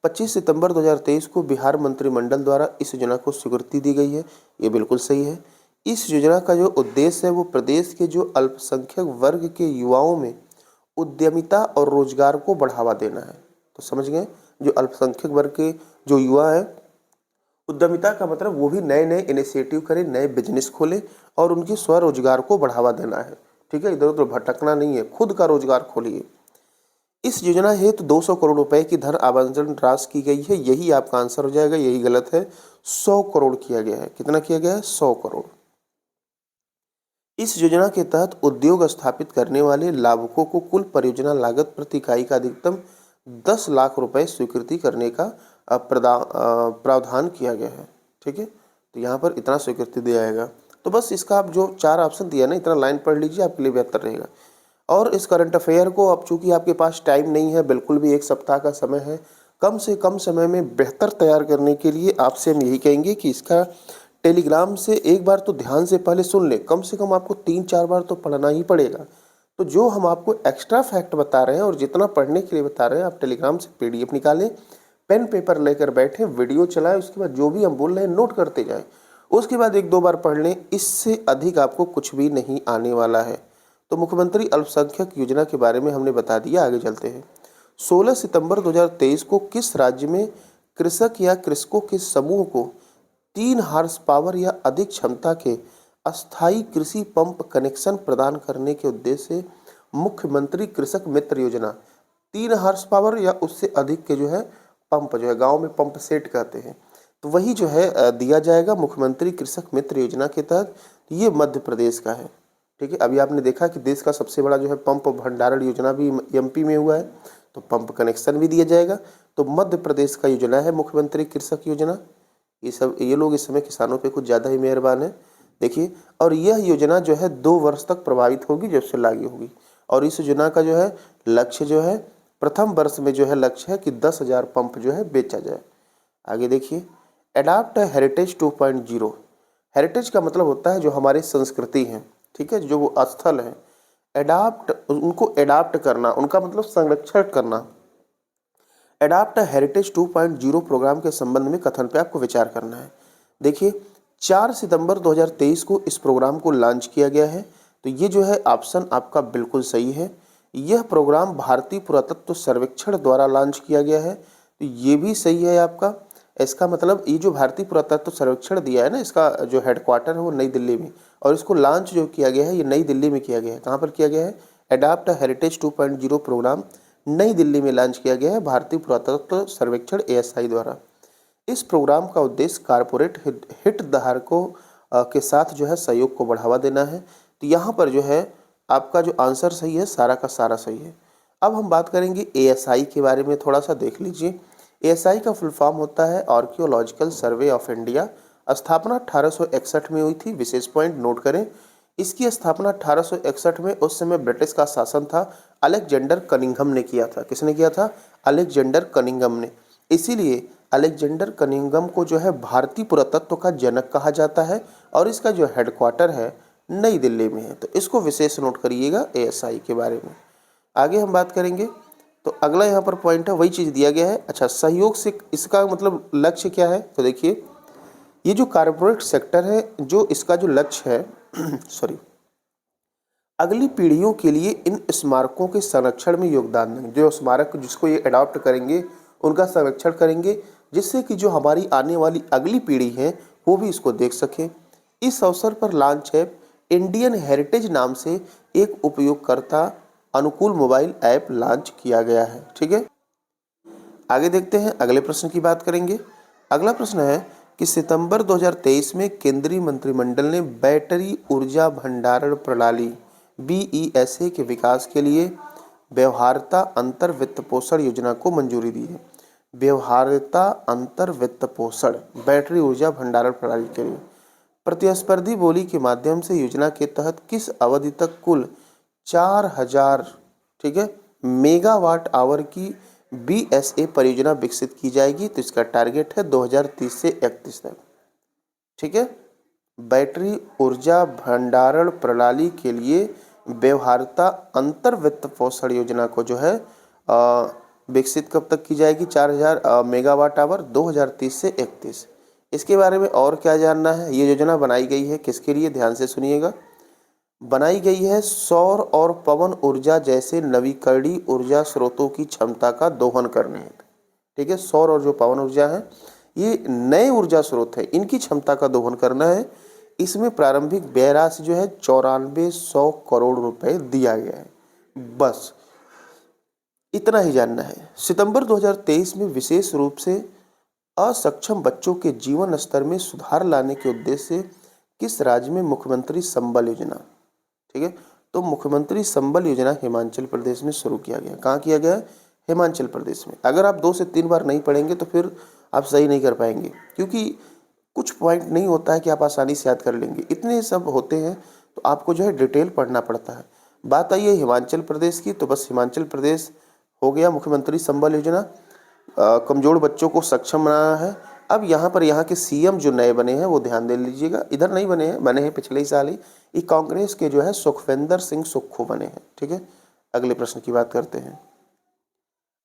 25 सितंबर 2023 को बिहार मंत्रिमंडल द्वारा इस योजना को स्वीकृति दी गई है, ये बिल्कुल सही है। इस योजना का जो उद्देश्य है वो प्रदेश के जो अल्पसंख्यक वर्ग के युवाओं में उद्यमिता और रोजगार को बढ़ावा देना है। तो समझ गए, जो अल्पसंख्यक वर्ग के जो युवा हैं, उद्यमिता का मतलब वो भी नए नए इनिशिएटिव करें, नए बिजनेस खोलें और उनके स्वरोजगार को बढ़ावा देना है। ठीक है, इधर उधर भटकना नहीं है, खुद का रोजगार खोलिए। इस योजना हेतु 200 करोड़ रुपए की धन आवंटन राशि की गई है, यही आपका आंसर हो जाएगा, यही गलत है। 100 करोड़ किया गया है। कितना किया गया है? 100 करोड़। इस योजना के तहत उद्योग स्थापित करने वाले लाभुकों को कुल परियोजना लागत प्रति इकाई का अधिकतम 10 लाख रुपए स्वीकृति करने का प्रावधान किया गया है। ठीक है, तो यहाँ पर इतना स्वीकृति दिया जाएगा। तो बस इसका आप जो 4 ऑप्शन दिया ना, इतना लाइन पढ़ लीजिए, आपके लिए बेहतर रहेगा। और इस करंट अफेयर को अब चूंकि आपके पास टाइम नहीं है, बिल्कुल भी 1 सप्ताह का समय है, कम से कम समय में बेहतर तैयार करने के लिए आपसे हम यही कहेंगे कि इसका टेलीग्राम से एक बार तो ध्यान से पहले सुन लें, कम से कम आपको 3-4 बार तो पढ़ना ही पड़ेगा। तो जो हम आपको एक्स्ट्रा फैक्ट बता रहे हैं और जितना पढ़ने के लिए बता रहे हैं, आप टेलीग्राम से PDF निकालें, पेन पेपर लेकर बैठें, वीडियो चलाएं, उसके बाद जो भी हम बोल रहे हैं नोट करते जाएं, उसके बाद 1-2 बार पढ़ लें, इससे अधिक आपको कुछ भी नहीं आने वाला है। तो मुख्यमंत्री अल्पसंख्यक योजना के बारे में हमने बता दिया, आगे चलते हैं। 16 सितंबर 2023 को किस राज्य में कृषक या कृषकों के समूह को 3 हॉर्स पावर या अधिक क्षमता के अस्थायी कृषि पंप कनेक्शन प्रदान करने के उद्देश्य से मुख्यमंत्री कृषक मित्र योजना, 3 हॉर्स पावर या उससे अधिक के जो है पंप, जो है गांव में पंप सेट कहते हैं, तो वही जो है दिया जाएगा मुख्यमंत्री कृषक मित्र योजना के तहत। ये मध्य प्रदेश का है। ठीक है। अभी आपने देखा कि देश का सबसे बड़ा जो है पंप भंडारण योजना भी एमपी में हुआ है, तो पंप कनेक्शन भी दिया जाएगा। तो मध्य प्रदेश का योजना है मुख्यमंत्री कृषक योजना। ये लोग इस समय किसानों पे कुछ ज़्यादा ही मेहरबान है। देखिए, और यह योजना जो है 2 वर्ष तक प्रभावित होगी जब से लागू होगी। और इस योजना का जो है लक्ष्य जो है प्रथम वर्ष में जो है लक्ष्य है कि 10,000 पंप जो है बेचा जाए। आगे देखिए, एडाप्ट हेरिटेज 2.0। हेरिटेज का मतलब होता है जो हमारी संस्कृति है, ठीक है, जो वो स्थल है। उनको एडाप्ट करना, उनका मतलब संरक्षण करना। एडाप्ट हेरिटेज 2.0 प्रोग्राम के संबंध में कथन पे आपको विचार करना है। देखिए, 4 सितंबर 2023 को इस प्रोग्राम को लॉन्च किया गया है। तो ये जो है ऑप्शन आपका बिल्कुल सही है। यह प्रोग्राम भारतीय पुरातत्व सर्वेक्षण द्वारा लॉन्च किया गया है, तो ये भी सही है आपका। इसका मतलब ये जो भारतीय पुरातत्व सर्वेक्षण दिया है ना, इसका जो हेडक्वार्टर है वो नई दिल्ली में, और इसको लॉन्च जो किया गया है ये नई दिल्ली में किया गया है। कहाँ पर किया गया है? एडाप्ट हेरिटेज 2.0 प्रोग्राम नई दिल्ली में लॉन्च किया गया है भारतीय पुरातत्व सर्वेक्षण ASI द्वारा। इस प्रोग्राम का उद्देश्य कारपोरेट हितधारकों के साथ जो है सहयोग को बढ़ावा देना है। तो यहाँ पर जो है आपका जो आंसर सही है, सारा का सारा सही है। अब हम बात करेंगे ASI के बारे में, थोड़ा सा देख लीजिए। ASI का फुल फॉर्म होता है आर्कियोलॉजिकल सर्वे ऑफ इंडिया। स्थापना 1861 में हुई थी, विशेष पॉइंट नोट करें। इसकी स्थापना 1861 में उस समय ब्रिटिश का शासन था, अलेक्जेंडर कनिंघम ने किया था। किसने किया था? अलेक्जेंडर कनिंघम ने। इसीलिए अलेक्जेंडर कनिंघम को जो है भारतीय पुरातत्व का जनक कहा जाता है, और इसका जो हेडक्वार्टर है नई दिल्ली में है। तो इसको विशेष नोट करिएगा ASI के बारे में। आगे हम बात करेंगे, तो अगला यहाँ पर पॉइंट है, वही चीज़ दिया गया है। अच्छा, सहयोग से इसका मतलब लक्ष्य क्या है? तो देखिए, ये जो कारपोरेट सेक्टर है, जो इसका जो लक्ष्य है सॉरी, अगली पीढ़ियों के लिए इन स्मारकों के संरक्षण में योगदान देंगे। जो स्मारक जिसको ये अडॉप्ट करेंगे उनका संरक्षण करेंगे, जिससे कि जो हमारी आने वाली अगली पीढ़ी है वो भी इसको देख सके। इस अवसर पर लॉन्च है इंडियन हेरिटेज नाम से एक उपयोगकर्ता अनुकूल मोबाइल ऐप लॉन्च किया गया है। ठीक है, आगे देखते हैं, अगले प्रश्न की बात करेंगे। अगला प्रश्न है कि सितंबर 2023 में केंद्रीय मंत्रिमंडल ने बैटरी ऊर्जा भंडारण प्रणाली BESA के विकास के लिए व्यवहार्यता अंतर वित्त पोषण योजना को मंजूरी दी है। व्यवहार्यता अंतर वित्त पोषण बैटरी ऊर्जा भंडारण प्रणाली के लिए प्रतिस्पर्धी बोली के माध्यम से योजना के तहत किस अवधि तक कुल 4000 ठीक है मेगावाट आवर की BSA परियोजना विकसित की जाएगी। तो इसका टारगेट है 2030 से 31 तक। ठीक है, बैटरी ऊर्जा भंडारण प्रणाली के लिए व्यवहार्यता अंतर वित्त पोषण योजना को जो है विकसित कब तक की जाएगी? 4000 मेगावाट आवर 2030 से 31। इसके बारे में और क्या जानना है? ये योजना बनाई गई है किसके लिए? ध्यान से सुनिएगा। बनाई गई है सौर और पवन ऊर्जा जैसे नवीकरणीय ऊर्जा स्रोतों की क्षमता का दोहन करने हेतु। ठीक है, सौर और जो पवन ऊर्जा है ये नए ऊर्जा स्रोत है, इनकी क्षमता का दोहन करना है। इसमें प्रारंभिक व्यय राशि जो है 9400 करोड़ रुपए दिया गया है। बस इतना ही जानना है। सितंबर 2023 में विशेष रूप से असक्षम बच्चों के जीवन स्तर में सुधार लाने के उद्देश्य से किस राज्य में मुख्यमंत्री संबल योजना, ठीक है, तो मुख्यमंत्री संबल योजना हिमाचल प्रदेश में शुरू किया गया। कहाँ किया गया? हिमाचल प्रदेश में। अगर आप 2 से 3 बार नहीं पढ़ेंगे तो फिर आप सही नहीं कर पाएंगे, क्योंकि कुछ पॉइंट नहीं होता है कि आप आसानी से याद कर लेंगे, इतने सब होते हैं, तो आपको जो है डिटेल पढ़ना पड़ता है। बात आई है हिमाचल प्रदेश की, तो बस हिमाचल प्रदेश हो गया मुख्यमंत्री संबल योजना। कमजोर बच्चों को सक्षम बनाना है। अब यहाँ पर यहाँ के CM जो नए बने हैं वो ध्यान दे लीजिएगा, इधर नहीं बने हैं, बने हैं पिछले ही साल ही। ये कांग्रेस के जो है सुखविंदर सिंह सुक्खू बने हैं। ठीक है, अगले प्रश्न की बात करते हैं।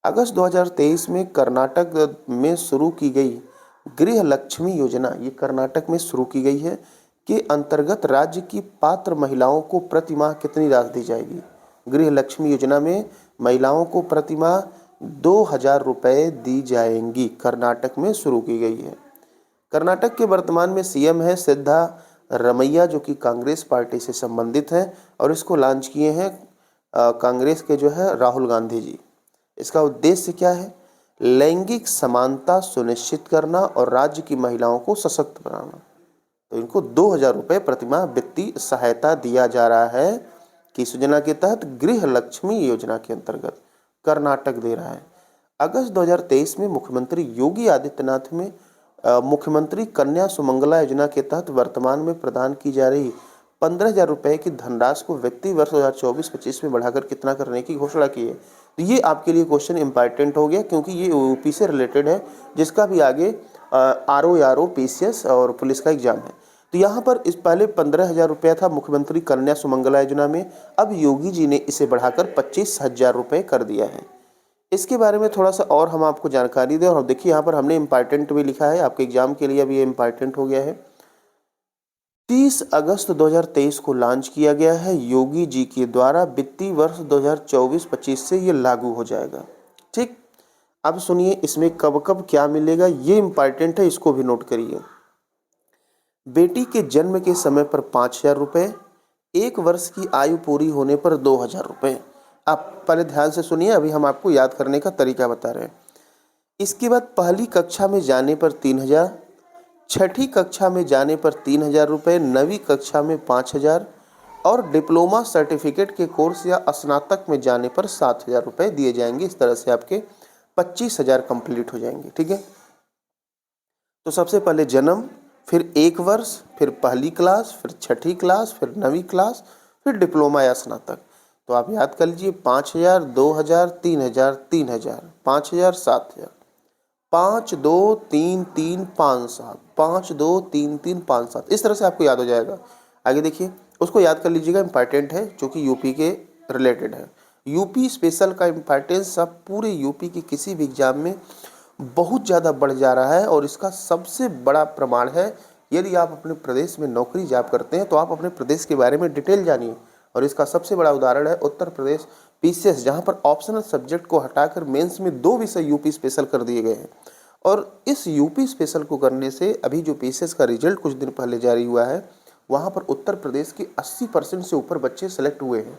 अगस्त 2023 में कर्नाटक में शुरू की गई गृह लक्ष्मी योजना, ये कर्नाटक में शुरू की गई है, के अंतर्गत राज्य की पात्र महिलाओं को प्रति माह कितनी राशि दी जाएगी? गृह लक्ष्मी योजना में महिलाओं को प्रति माह 2000 रुपये दी जाएंगी। कर्नाटक में शुरू की गई है। कर्नाटक के वर्तमान में CM है सिद्धारमैया, जो कि कांग्रेस पार्टी से संबंधित है, और इसको लॉन्च किए हैं कांग्रेस के जो है राहुल गांधी जी। इसका उद्देश्य क्या है? लैंगिक समानता सुनिश्चित करना और राज्य की महिलाओं को सशक्त बनाना। तो इनको 2,000 रुपये प्रतिमाह वित्तीय सहायता दिया जा रहा है। किस योजना के तहत? गृह लक्ष्मी योजना के अंतर्गत कर्नाटक दे रहा है। अगस्त 2023 में मुख्यमंत्री योगी आदित्यनाथ में मुख्यमंत्री कन्या सुमंगला योजना के तहत वर्तमान में प्रदान की जा रही 15,000 रुपये की धनराशि को वित्तीय वर्ष 2024-25 में बढ़ाकर कितना करने की घोषणा की है। तो ये आपके लिए क्वेश्चन इंपॉर्टेंट हो गया, क्योंकि ये यूपी से रिलेटेड है, जिसका भी आगे RO PCS और पुलिस का एग्जाम है। तो यहाँ पर इस पहले 15,000 रुपया था मुख्यमंत्री कन्या सुमंगला योजना में, अब योगी जी ने इसे बढ़ाकर 25,000 रुपये कर दिया है। इसके बारे में थोड़ा सा और हम आपको जानकारी दें, और देखिए यहाँ पर हमने इम्पॉर्टेंट भी लिखा है, आपके एग्जाम के लिए अभी ये इम्पॉर्टेंट हो गया है। 30 अगस्त 2023 को लॉन्च किया गया है योगी जी के द्वारा, वित्तीय वर्ष 2024-25 से ये लागू हो जाएगा। ठीक, अब सुनिए इसमें कब कब क्या मिलेगा, ये इम्पॉर्टेंट है, इसको भी नोट करिए। बेटी के जन्म के समय पर 5,000 रुपये, 1 वर्ष की आयु पूरी होने पर 2,000 रुपये। आप पहले ध्यान से सुनिए, अभी हम आपको याद करने का तरीका बता रहे हैं। इसके बाद पहली कक्षा में जाने पर 3,000, छठी कक्षा में जाने पर 3,000 रुपये, 9वीं कक्षा में 5,000 और डिप्लोमा सर्टिफिकेट के कोर्स या स्नातक में जाने पर 7,000 रुपये दिए जाएंगे। इस तरह से आपके 25,000 कंप्लीट हो जाएंगे। ठीक है, तो सबसे पहले जन्म, फिर 1 वर्ष, फिर पहली क्लास, फिर छठी क्लास, फिर 9वीं क्लास, फिर डिप्लोमा या स्नातक। तो आप याद कर लीजिए 5,000, 2,000, 3,000, 3,000, 5,000, 7,000, 5 2 3 3 5 7, 5 2 3 3 5 7, इस तरह से आपको याद हो जाएगा। आगे देखिए, उसको याद कर लीजिएगा, इंपॉर्टेंट है, जो कि यूपी के रिलेटेड है। यूपी स्पेशल का इम्पॉर्टेंस अब पूरे यूपी के किसी भी एग्जाम में बहुत ज़्यादा बढ़ जा रहा है, और इसका सबसे बड़ा प्रमाण है, यदि आप अपने प्रदेश में नौकरी जॉब करते हैं तो आप अपने प्रदेश के बारे में डिटेल जानिए। और इसका सबसे बड़ा उदाहरण है उत्तर प्रदेश PCS, जहां पर ऑप्शनल सब्जेक्ट को हटाकर मेंस में 2 विषय यूपी स्पेशल कर दिए गए हैं। और इस यूपी स्पेशल को करने से अभी जो PCS का रिजल्ट कुछ दिन पहले जारी हुआ है, वहां पर उत्तर प्रदेश के 80% से ऊपर बच्चे सेलेक्ट हुए हैं,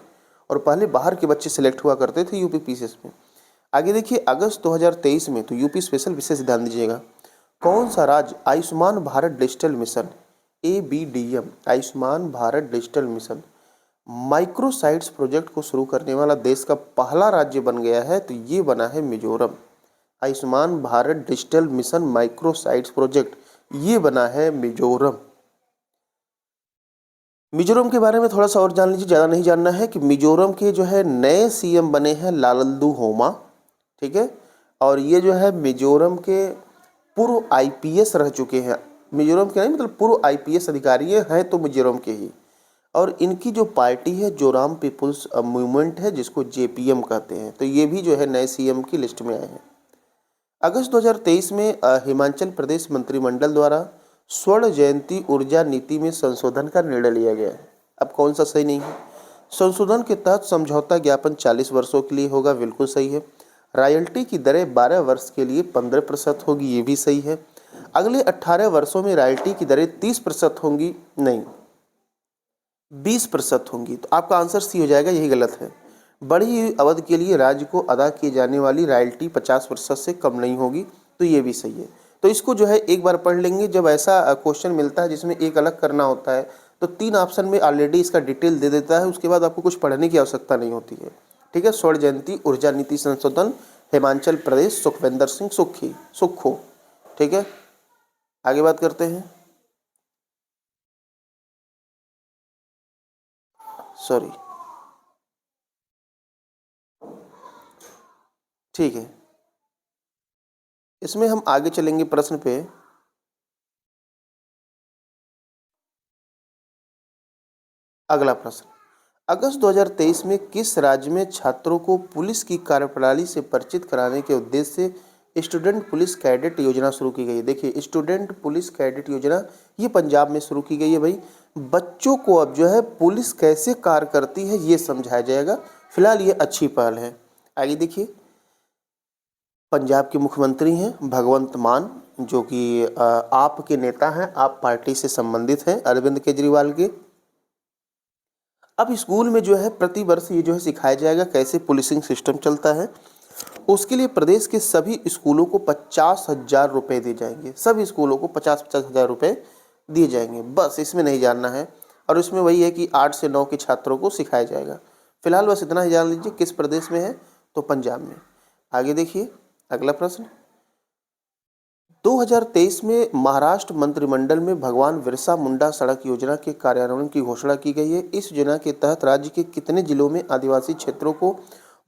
और पहले बाहर के बच्चे सेलेक्ट हुआ करते थे यूपी PCS में। आगे देखिए, अगस्त 2023 में, तो यूपी स्पेशल विशेष ध्यान दीजिएगा, कौन सा राज्य Ayushman Bharat digital mission ABDM Ayushman Bharat digital mission microsites project को शुरू करने वाला देश का पहला राज्य बन गया है? तो ये बना है Mizoram. Ayushman Bharat digital mission microsites project ये बना है मिजोरम। मिजोरम के बारे में थोड़ा सा और जान लीजिए, ज़्यादा नहीं जानना है, कि मिजोरम के जो है नए CM बने हैं लालदू होमा। ठीक है, और ये जो है मिजोरम के पूर्व IPS रह चुके हैं। मिजोरम के नहीं, मतलब पूर्व IPS अधिकारी हैं तो मिजोरम के ही। और इनकी जो पार्टी है जोराम पीपुल्स मूवमेंट है, जिसको JPM कहते हैं। तो ये भी जो है नए CM की लिस्ट में आए हैं। अगस्त 2023 में हिमाचल प्रदेश मंत्रिमंडल द्वारा स्वर्ण जयंती ऊर्जा नीति में संशोधन का निर्णय लिया गया है। अब कौन सा सही नहीं है? संशोधन के तहत समझौता ज्ञापन 40 वर्षों के लिए होगा, बिल्कुल सही है। रॉयल्टी की दरें 12 वर्ष के लिए 15% होगी, ये भी सही है। अगले 18 वर्षों में रॉयल्टी की दरें 30% होंगी, नहीं 20% होंगी। तो आपका आंसर सी हो जाएगा, यही गलत है। बड़ी अवधि के लिए राज्य को अदा की जाने वाली रॉयल्टी 50% से कम नहीं होगी, तो ये भी सही है। तो इसको जो है एक बार पढ़ लेंगे। जब ऐसा क्वेश्चन मिलता है जिसमें एक अलग करना होता है, तो 3 ऑप्शन में ऑलरेडी इसका डिटेल दे देता है, उसके बाद आपको कुछ पढ़ने की आवश्यकता नहीं होती है। ठीक है, स्वर्ण जयंती ऊर्जा नीति संशोधन, हिमाचल प्रदेश, सुखविंदर सिंह सुक्खू। ठीक है, आगे बात करते हैं। सॉरी, ठीक है, इसमें हम आगे चलेंगे प्रश्न पे। अगला प्रश्न, अगस्त 2023 में किस राज्य में छात्रों को पुलिस की कार्यप्रणाली से परिचित कराने के उद्देश्य से स्टूडेंट पुलिस कैडेट योजना शुरू की गई है? देखिए, स्टूडेंट पुलिस कैडेट योजना ये पंजाब में शुरू की गई है। भाई, बच्चों को अब जो है पुलिस कैसे कार्य करती है ये समझाया जाएगा। फिलहाल ये अच्छी पहल है। आगे देखिए, पंजाब के मुख्यमंत्री हैं भगवंत मान, जो कि आप के नेता हैं, आप पार्टी से संबंधित हैं, अरविंद केजरीवाल के। अब स्कूल में जो है प्रति वर्ष ये जो है सिखाया जाएगा कैसे पुलिसिंग सिस्टम चलता है। उसके लिए प्रदेश के सभी स्कूलों को 50,000 रुपये दिए जाएंगे। सभी स्कूलों को 50-50 हज़ार रुपये दिए जाएंगे, बस इसमें नहीं जानना है। और इसमें वही है कि 8 से 9 के छात्रों को सिखाया जाएगा। फिलहाल बस इतना ही जान लीजिए किस प्रदेश में है, तो पंजाब में। आगे देखिए अगला प्रश्न। 2023 में महाराष्ट्र मंत्रिमंडल में भगवान बिरसा मुंडा सड़क योजना के कार्यान्वयन की घोषणा की गई है। इस योजना के तहत राज्य के कितने जिलों में आदिवासी क्षेत्रों को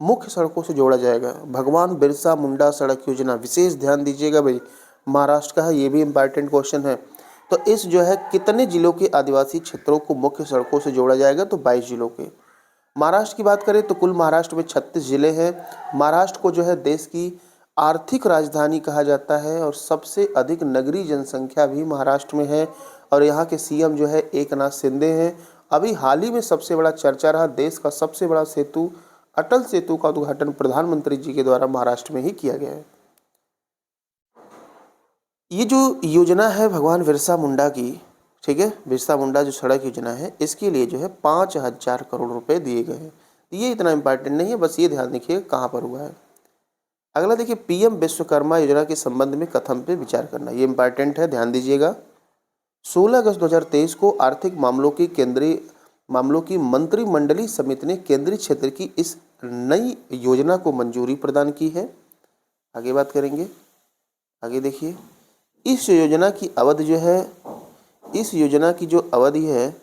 मुख्य सड़कों से जोड़ा जाएगा? भगवान बिरसा मुंडा सड़क योजना, विशेष ध्यान दीजिएगा भाई, महाराष्ट्र का है, ये भी इंपॉर्टेंट क्वेश्चन है। तो इस जो है कितने जिलों के आदिवासी क्षेत्रों को मुख्य सड़कों से जोड़ा जाएगा? तो 22 जिलों के। महाराष्ट्र की बात करें तो कुल महाराष्ट्र में 36 जिले हैं। महाराष्ट्र को जो है देश की आर्थिक राजधानी कहा जाता है और सबसे अधिक नगरीय जनसंख्या भी महाराष्ट्र में है। और यहाँ के सीएम जो है एकनाथ शिंदे हैं। अभी हाल ही में सबसे बड़ा चर्चा रहा, देश का सबसे बड़ा सेतु अटल सेतु का उद्घाटन प्रधानमंत्री जी के द्वारा महाराष्ट्र में ही किया गया है। ये जो योजना है भगवान बिरसा मुंडा की, ठीक है, बिरसा मुंडा जो सड़क योजना है, इसके लिए जो है 5,000 करोड़ रुपए दिए गए हैं। ये इतना इंपॉर्टेंट नहीं है, बस ये ध्यान रखिए कहाँ पर हुआ है। अगला देखिए, पीएम विश्वकर्मा योजना के संबंध में कथन पे विचार करना, ये इंपॉर्टेंट है, ध्यान दीजिएगा। 16 अगस्त 2023 को आर्थिक मामलों की मंत्रिमंडलीय समिति ने केंद्रीय क्षेत्र की इस नई योजना को मंजूरी प्रदान की है। आगे बात करेंगे। आगे देखिए, इस योजना की अवधि जो है, इस योजना की जो अवधि है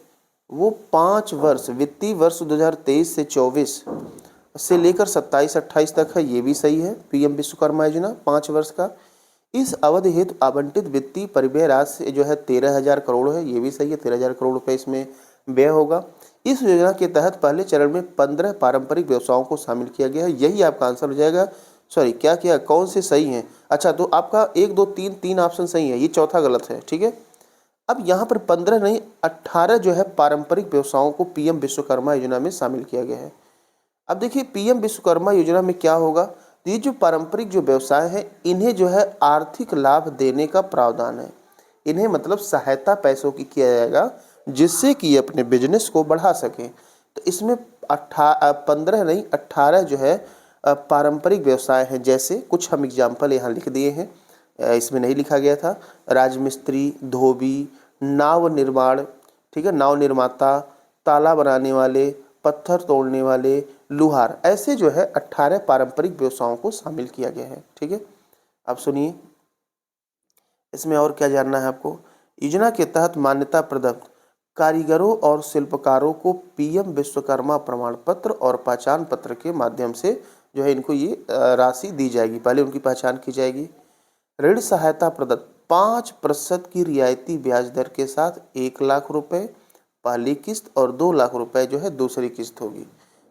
वो 5 वर्ष, वित्तीय वर्ष 2023 से 24 से लेकर 27-28 तक है। ये भी सही है। पीएम विश्वकर्मा योजना 5 वर्ष का। इस अवधि हेतु आवंटित वित्तीय परिव्यय राशि जो है 13,000 करोड़ है। ये भी सही है, 13,000 करोड़ रुपए इसमें व्यय होगा। इस योजना के तहत पहले चरण में 15 पारंपरिक व्यवसायों को शामिल किया गया है। यही आपका आंसर हो जाएगा। सॉरी, क्या कौन से सही हैं? अच्छा, तो आपका 1 2 3 ऑप्शन सही है, ये चौथा गलत है, ठीक है। अब यहाँ पर 15 नहीं 18 जो है पारंपरिक व्यवसायों को पीएम विश्वकर्मा योजना में शामिल किया गया है। अब देखिए, पीएम विश्वकर्मा योजना में क्या होगा, ये जो पारंपरिक जो व्यवसाय है इन्हें जो है आर्थिक लाभ देने का प्रावधान है। इन्हें मतलब सहायता पैसों की किया जाएगा जिससे कि ये अपने बिजनेस को बढ़ा सकें। तो इसमें 15 नहीं 18 जो है पारंपरिक व्यवसाय हैं। जैसे कुछ हम एग्जाम्पल यहाँ लिख दिए हैं, इसमें नहीं लिखा गया था। राजमिस्त्री, धोबी, नाव निर्माण, ठीक है, नाव निर्माता, ताला बनाने वाले, पत्थर तोड़ने वाले, लुहार, ऐसे जो है 18 पारंपरिक व्यवसायों को शामिल किया गया है, ठीक है। अब सुनिए, इसमें और क्या जानना है आपको। योजना के तहत मान्यता प्रदत्त कारीगरों और शिल्पकारों को पीएम विश्वकर्मा प्रमाण पत्र और पहचान पत्र के माध्यम से जो है इनको ये राशि दी जाएगी। पहले उनकी पहचान की जाएगी। ऋण सहायता प्रदत्त 5% की रियायती ब्याज दर के साथ 1 लाख रुपए पहली किस्त और 2 लाख रुपए जो है दूसरी किस्त होगी।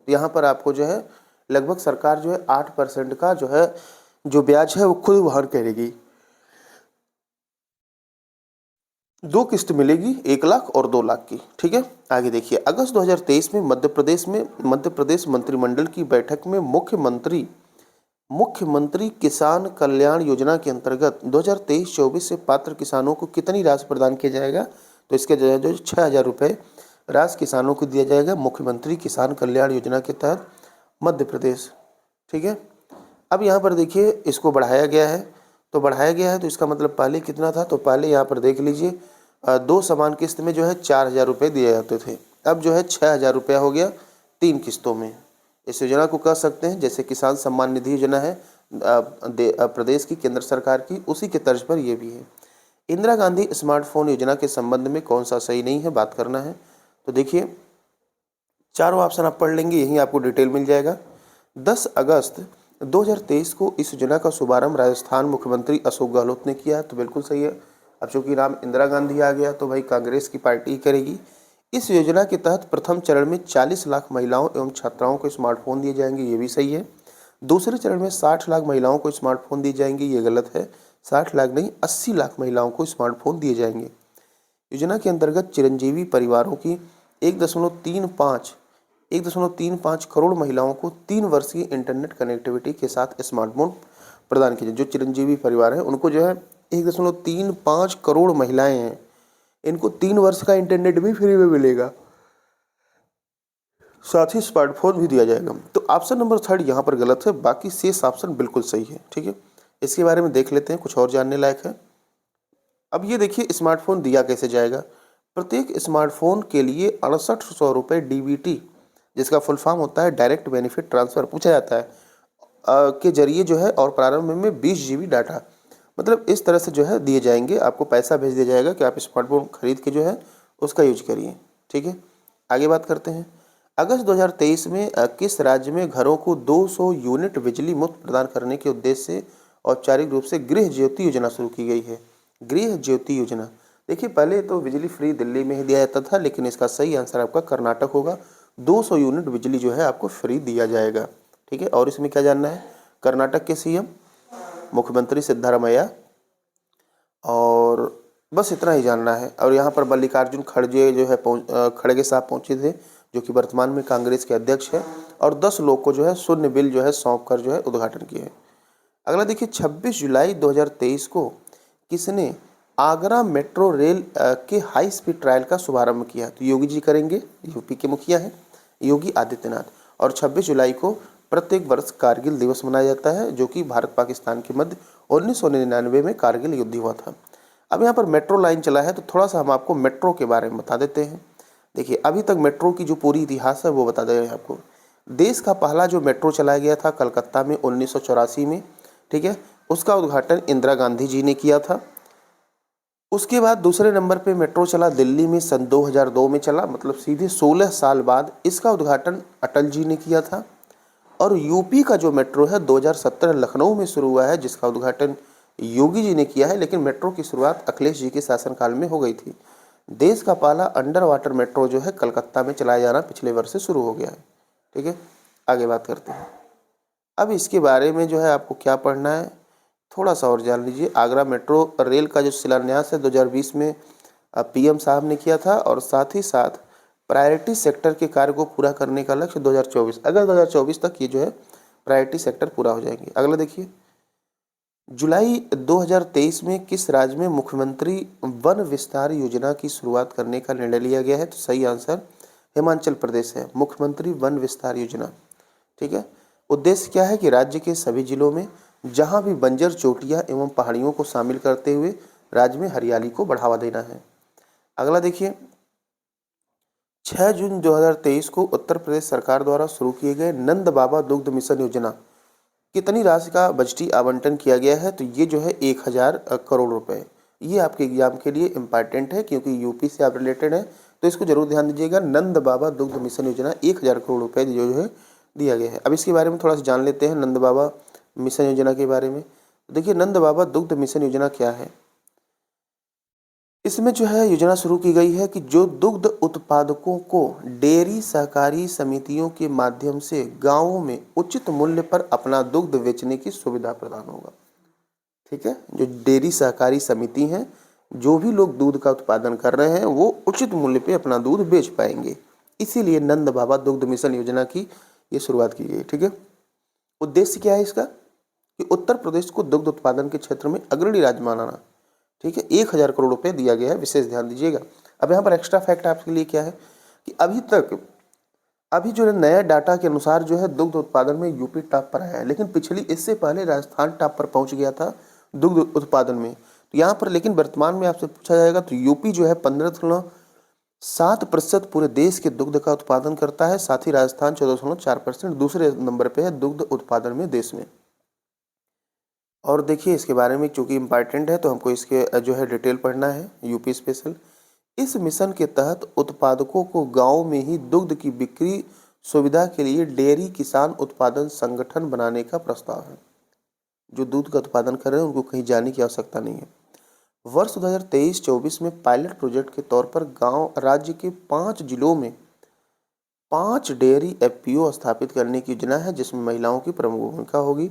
यहाँ पर आपको जो है लगभग सरकार जो है 8% का जो है जो ब्याज है वो खुद वहन करेगी। 2 किस्त मिलेगी, 1 लाख और 2 लाख की, ठीक है। आगे देखिए, अगस्त 2023 में मध्य प्रदेश मंत्रिमंडल की बैठक में मुख्यमंत्री किसान कल्याण योजना के अंतर्गत 2023-24 से पात्र किसानों को कितनी राशि प्रदान किया जाएगा? तो इसके जो 6,000 रुपये राशि किसानों को दिया जाएगा मुख्यमंत्री किसान कल्याण योजना के तहत मध्य प्रदेश, ठीक है। अब यहाँ पर देखिए, इसको बढ़ाया गया है। तो बढ़ाया गया है तो इसका मतलब पहले कितना था, तो पहले यहाँ पर देख लीजिए 2 समान किस्त में जो है 4,000 रुपये दिए जाते थे। अब जो है 6,000 रुपया हो गया 3 किस्तों में। इस योजना को कह सकते हैं जैसे किसान सम्मान निधि योजना है प्रदेश की केंद्र सरकार की, उसी के तर्ज पर ये भी है। इंदिरा गांधी स्मार्टफोन योजना के संबंध में कौन सा सही नहीं है, बात करना है। तो देखिए, चारों ऑप्शन आप पढ़ लेंगे, यहीं आपको डिटेल मिल जाएगा। 10 अगस्त 2023 को इस योजना का शुभारंभ राजस्थान मुख्यमंत्री अशोक गहलोत ने किया, तो बिल्कुल सही है। अब चूंकि नाम इंदिरा गांधी आ गया तो भाई कांग्रेस की पार्टी ही करेगी। इस योजना के तहत प्रथम चरण में 40 लाख महिलाओं एवं छात्राओं को स्मार्टफोन दिए जाएंगे, ये भी सही है। दूसरे चरण में 60 लाख महिलाओं को स्मार्टफोन दिए जाएंगे, ये गलत है। 60 लाख नहीं 80 लाख महिलाओं को स्मार्टफोन दिए जाएंगे। योजना के अंतर्गत चिरंजीवी परिवारों की 1.35 करोड़ महिलाओं को 3 वर्ष की इंटरनेट कनेक्टिविटी के साथ स्मार्टफोन प्रदान किए। जो चिरंजीवी परिवार है उनको जो है 1.35 करोड़ महिलाएं हैं, इनको 3 वर्ष का इंटरनेट भी फ्री में मिलेगा, साथ ही स्मार्टफोन भी दिया जाएगा। तो ऑप्शन नंबर 3 यहाँ पर गलत है, बाकी शेष ऑप्शन बिल्कुल सही है, ठीक है। इसके बारे में देख लेते हैं, कुछ और जानने लायक है। अब ये देखिए स्मार्टफोन दिया कैसे जाएगा। प्रत्येक स्मार्टफोन के लिए 6800 रुपये डीबीटी, जिसका फुल फॉर्म होता है डायरेक्ट बेनिफिट ट्रांसफ़र, पूछा जाता है के जरिए जो है, और प्रारंभ में 20 जीबी डाटा, मतलब इस तरह से जो है दिए जाएंगे। आपको पैसा भेज दिया जाएगा कि आप स्मार्टफोन खरीद के जो है उसका यूज करिए। ठीक है, आगे बात करते हैं। अगस्त 2023 में किस राज्य में घरों को 200 यूनिट बिजली मुफ्त प्रदान करने के उद्देश्य से औपचारिक रूप से गृह ज्योति योजना शुरू की गई है? गृह ज्योति योजना, देखिए पहले तो बिजली फ्री दिल्ली में ही दिया जाता था, लेकिन इसका सही आंसर आपका कर्नाटक होगा। 200 यूनिट बिजली जो है आपको फ्री दिया जाएगा। ठीक है, और इसमें क्या जानना है? कर्नाटक के सीएम मुख्यमंत्री सिद्धारमैया, और बस इतना ही जानना है। और यहाँ पर मल्लिकार्जुन खड़गे जो है खड़गे साहब पहुँचे थे, जो कि वर्तमान में कांग्रेस के अध्यक्ष है, और 10 लोग को जो है शून्य बिल जो है सौंप कर जो है उद्घाटन किए। अगला देखिए, 26 जुलाई 2023 को किसने आगरा मेट्रो रेल के हाई स्पीड ट्रायल का शुभारंभ किया? तो योगी जी करेंगे, यूपी के मुखिया हैं योगी आदित्यनाथ। और 26 जुलाई को प्रत्येक वर्ष कारगिल दिवस मनाया जाता है, जो कि भारत पाकिस्तान के मध्य 1999 में कारगिल युद्ध हुआ था। अब यहाँ पर मेट्रो लाइन चला है, तो थोड़ा सा हम आपको मेट्रो के बारे में बता देते हैं। देखिए, अभी तक मेट्रो की जो पूरी इतिहास है वो बता दे रहे हैं आपको। देश का पहला जो मेट्रो चलाया गया था कलकत्ता में 1984 में। ठीक है, उसका उद्घाटन इंदिरा गांधी जी ने किया था। उसके बाद दूसरे नंबर पे मेट्रो चला दिल्ली में, सन 2002 में चला, मतलब सीधे 16 साल बाद। इसका उद्घाटन अटल जी ने किया था। और यूपी का जो मेट्रो है 2017 लखनऊ में शुरू हुआ है, जिसका उद्घाटन योगी जी ने किया है, लेकिन मेट्रो की शुरुआत अखिलेश जी के शासनकाल में हो गई थी। देश का पहला अंडर वाटर मेट्रो जो है कलकत्ता में चलाया जाना पिछले वर्ष से शुरू हो गया है। ठीक है, आगे बात करते हैं। अब इसके बारे में जो है आपको क्या पढ़ना है, थोड़ा सा और जान लीजिए। आगरा मेट्रो रेल का जो शिलान्यास है 2020 में पीएम साहब ने किया था, और साथ ही साथ प्रायोरिटी सेक्टर के कार्य को पूरा करने का लक्ष्य 2024, अगर 2024 तक ये जो है प्रायोरिटी सेक्टर पूरा हो जाएंगे। अगला देखिए, जुलाई 2023 में किस राज्य में मुख्यमंत्री वन विस्तार योजना की शुरुआत करने का निर्णय लिया गया है? तो सही आंसर हिमाचल प्रदेश है, मुख्यमंत्री वन विस्तार योजना। ठीक है, उद्देश्य क्या है कि राज्य के सभी जिलों में जहां भी बंजर चोटियां एवं पहाड़ियों को शामिल करते हुए राज्य में हरियाली को बढ़ावा देना है। अगला देखिए, 6 जून 2023 को उत्तर प्रदेश सरकार द्वारा शुरू किए गए नंद बाबा दुग्ध मिशन योजना कितनी राशि का बजटीय आवंटन किया गया है? तो ये जो है 1000 करोड़ रुपए। ये आपके एग्जाम के लिए इम्पॉर्टेंट है, क्योंकि यूपी से आप रिलेटेड है, तो इसको जरूर ध्यान दीजिएगा। नंद बाबा दुग्ध मिशन योजना 1000 करोड़ रुपए जो है दिया गया है। अब इसके बारे में थोड़ा सा जान लेते हैं, नंद बाबा मिशन योजना के बारे में। देखिए, नंद बाबा दुग्ध मिशन योजना क्या है? इसमें जो है योजना शुरू की गई है कि जो दुग्ध उत्पादकों को डेयरी सहकारी समितियों के माध्यम से गांवों में उचित मूल्य पर अपना दुग्ध बेचने की सुविधा प्रदान होगा। ठीक है, जो डेयरी सहकारी समिति हैं, जो भी लोग दूध का उत्पादन कर रहे हैं, वो उचित मूल्य पे अपना दूध बेच पाएंगे। इसीलिए नंद बाबा दुग्ध मिशन योजना की ये शुरुआत की गई। ठीक है, उद्देश्य क्या है इसका कि उत्तर प्रदेश को दुग्ध उत्पादन के क्षेत्र में अग्रणी राज्य बनाना। ठीक है, 1000 करोड़ रुपए दिया गया है, विशेष ध्यान दीजिएगा। अब यहाँ पर एक्स्ट्रा फैक्ट आपके लिए क्या है कि अभी जो है नया डाटा के अनुसार जो है दुग्ध उत्पादन में यूपी टॉप पर आया है, लेकिन इससे पहले राजस्थान टॉप पर पहुंच गया था दुग्ध उत्पादन में। तो यहाँ पर लेकिन वर्तमान में आपसे पूछा जाएगा तो यूपी जो है 15.7% पूरे देश के दुग्ध का उत्पादन करता है। साथ ही राजस्थान 14.4% दूसरे नंबर पे है दुग्ध उत्पादन में देश में। और देखिए, इसके बारे में चूंकि इम्पॉर्टेंट है, तो हमको इसके जो है डिटेल पढ़ना है, यूपी स्पेशल। इस मिशन के तहत उत्पादकों को गांव में ही दुग्ध की बिक्री सुविधा के लिए डेयरी किसान उत्पादन संगठन बनाने का प्रस्ताव है। जो दूध का उत्पादन कर रहे हैं उनको कहीं जाने की आवश्यकता नहीं है। वर्ष 2023-24 में पायलट प्रोजेक्ट के तौर पर राज्य के 5 जिलों में 5 डेयरी एफपीओ स्थापित करने की योजना है, जिसमें महिलाओं की प्रमुख भूमिका होगी।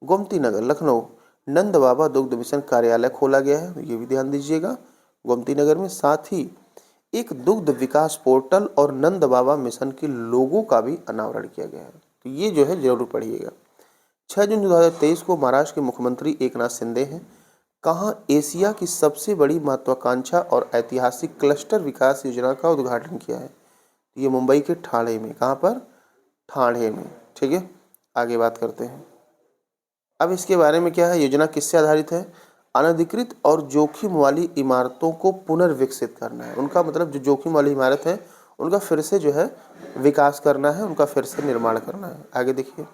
गोमती नगर लखनऊ नंद बाबा दुग्ध मिशन कार्यालय खोला गया है, ये भी ध्यान दीजिएगा, गोमती नगर में। साथ ही एक दुग्ध विकास पोर्टल और नंद बाबा मिशन के लोगों का भी अनावरण किया गया है। तो ये जो है जरूर पढ़िएगा। 6 जून 2023 को महाराष्ट्र के मुख्यमंत्री एकनाथ शिंदे हैं कहाँ एशिया की सबसे बड़ी महत्वाकांक्षा और ऐतिहासिक क्लस्टर विकास योजना का उद्घाटन किया है? ये मुंबई के ठाणे में। कहाँ पर? ठाणे में। ठीक है, आगे बात करते हैं। अब इसके बारे में क्या है, योजना किससे आधारित है? अनधिकृत और जोखिम वाली इमारतों को पुनर्विकसित करना है। उनका मतलब जो जोखिम वाली इमारत है उनका फिर से जो है विकास करना है, उनका फिर से निर्माण करना है। आगे देखिए,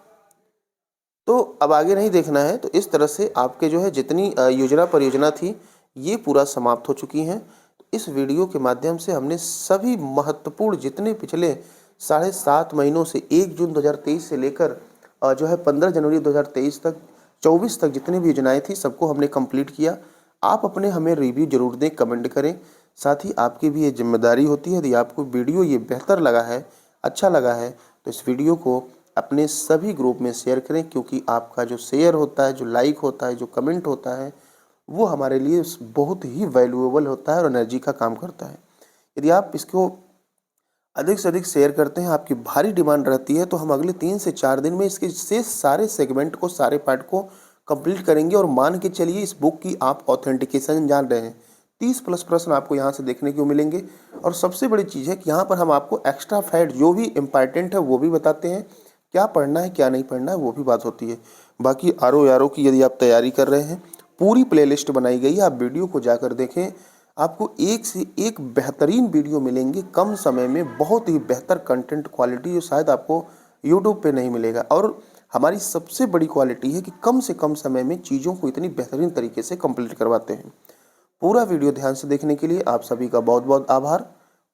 तो अब आगे नहीं देखना है। तो इस तरह से आपके जो है जितनी योजना परियोजना थी ये पूरा समाप्त हो चुकी हैं। तो इस वीडियो के माध्यम से हमने सभी महत्वपूर्ण जितने पिछले 7.5 महीनों से 1 जून 2023 से लेकर जो है 15 जनवरी 2023 तक 24 तक जितनी भी योजनाएं थी सबको हमने कंप्लीट किया। आप अपने हमें रिव्यू जरूर दें, कमेंट करें। साथ ही आपकी भी ये जिम्मेदारी होती है, यदि आपको वीडियो ये बेहतर लगा है, अच्छा लगा है, तो इस वीडियो को अपने सभी ग्रुप में शेयर करें, क्योंकि आपका जो शेयर होता है, जो लाइक होता है, जो कमेंट होता है, वो हमारे लिए बहुत ही वैल्यूएबल होता है और एनर्जी का काम करता है। यदि आप इसको अधिक से अधिक शेयर करते हैं, आपकी भारी डिमांड रहती है, तो हम अगले 3 से 4 दिन में इसके शेष सारे सेगमेंट को, सारे पार्ट को कंप्लीट करेंगे। और मान के चलिए इस बुक की आप ऑथेंटिकेशन जान रहे हैं, 30+ प्रश्न आपको यहाँ से देखने को मिलेंगे। और सबसे बड़ी चीज़ है कि यहाँ पर हम आपको एक्स्ट्रा फैक्ट जो भी इम्पॉर्टेंट है वो भी बताते हैं, क्या पढ़ना है क्या नहीं पढ़ना है वो भी बात होती है। बाकी RO की यदि आप तैयारी कर रहे हैं, पूरी प्लेलिस्ट बनाई गई है, आप वीडियो को जाकर देखें। आपको एक से एक बेहतरीन वीडियो मिलेंगे कम समय में, बहुत ही बेहतर कंटेंट क्वालिटी जो शायद आपको यूट्यूब पे नहीं मिलेगा। और हमारी सबसे बड़ी क्वालिटी है कि कम से कम समय में चीज़ों को इतनी बेहतरीन तरीके से कंप्लीट करवाते हैं। पूरा वीडियो ध्यान से देखने के लिए आप सभी का बहुत बहुत आभार।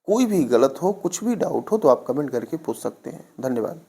कोई भी गलत हो, कुछ भी डाउट हो तो आप कमेंट करके पूछ सकते हैं। धन्यवाद।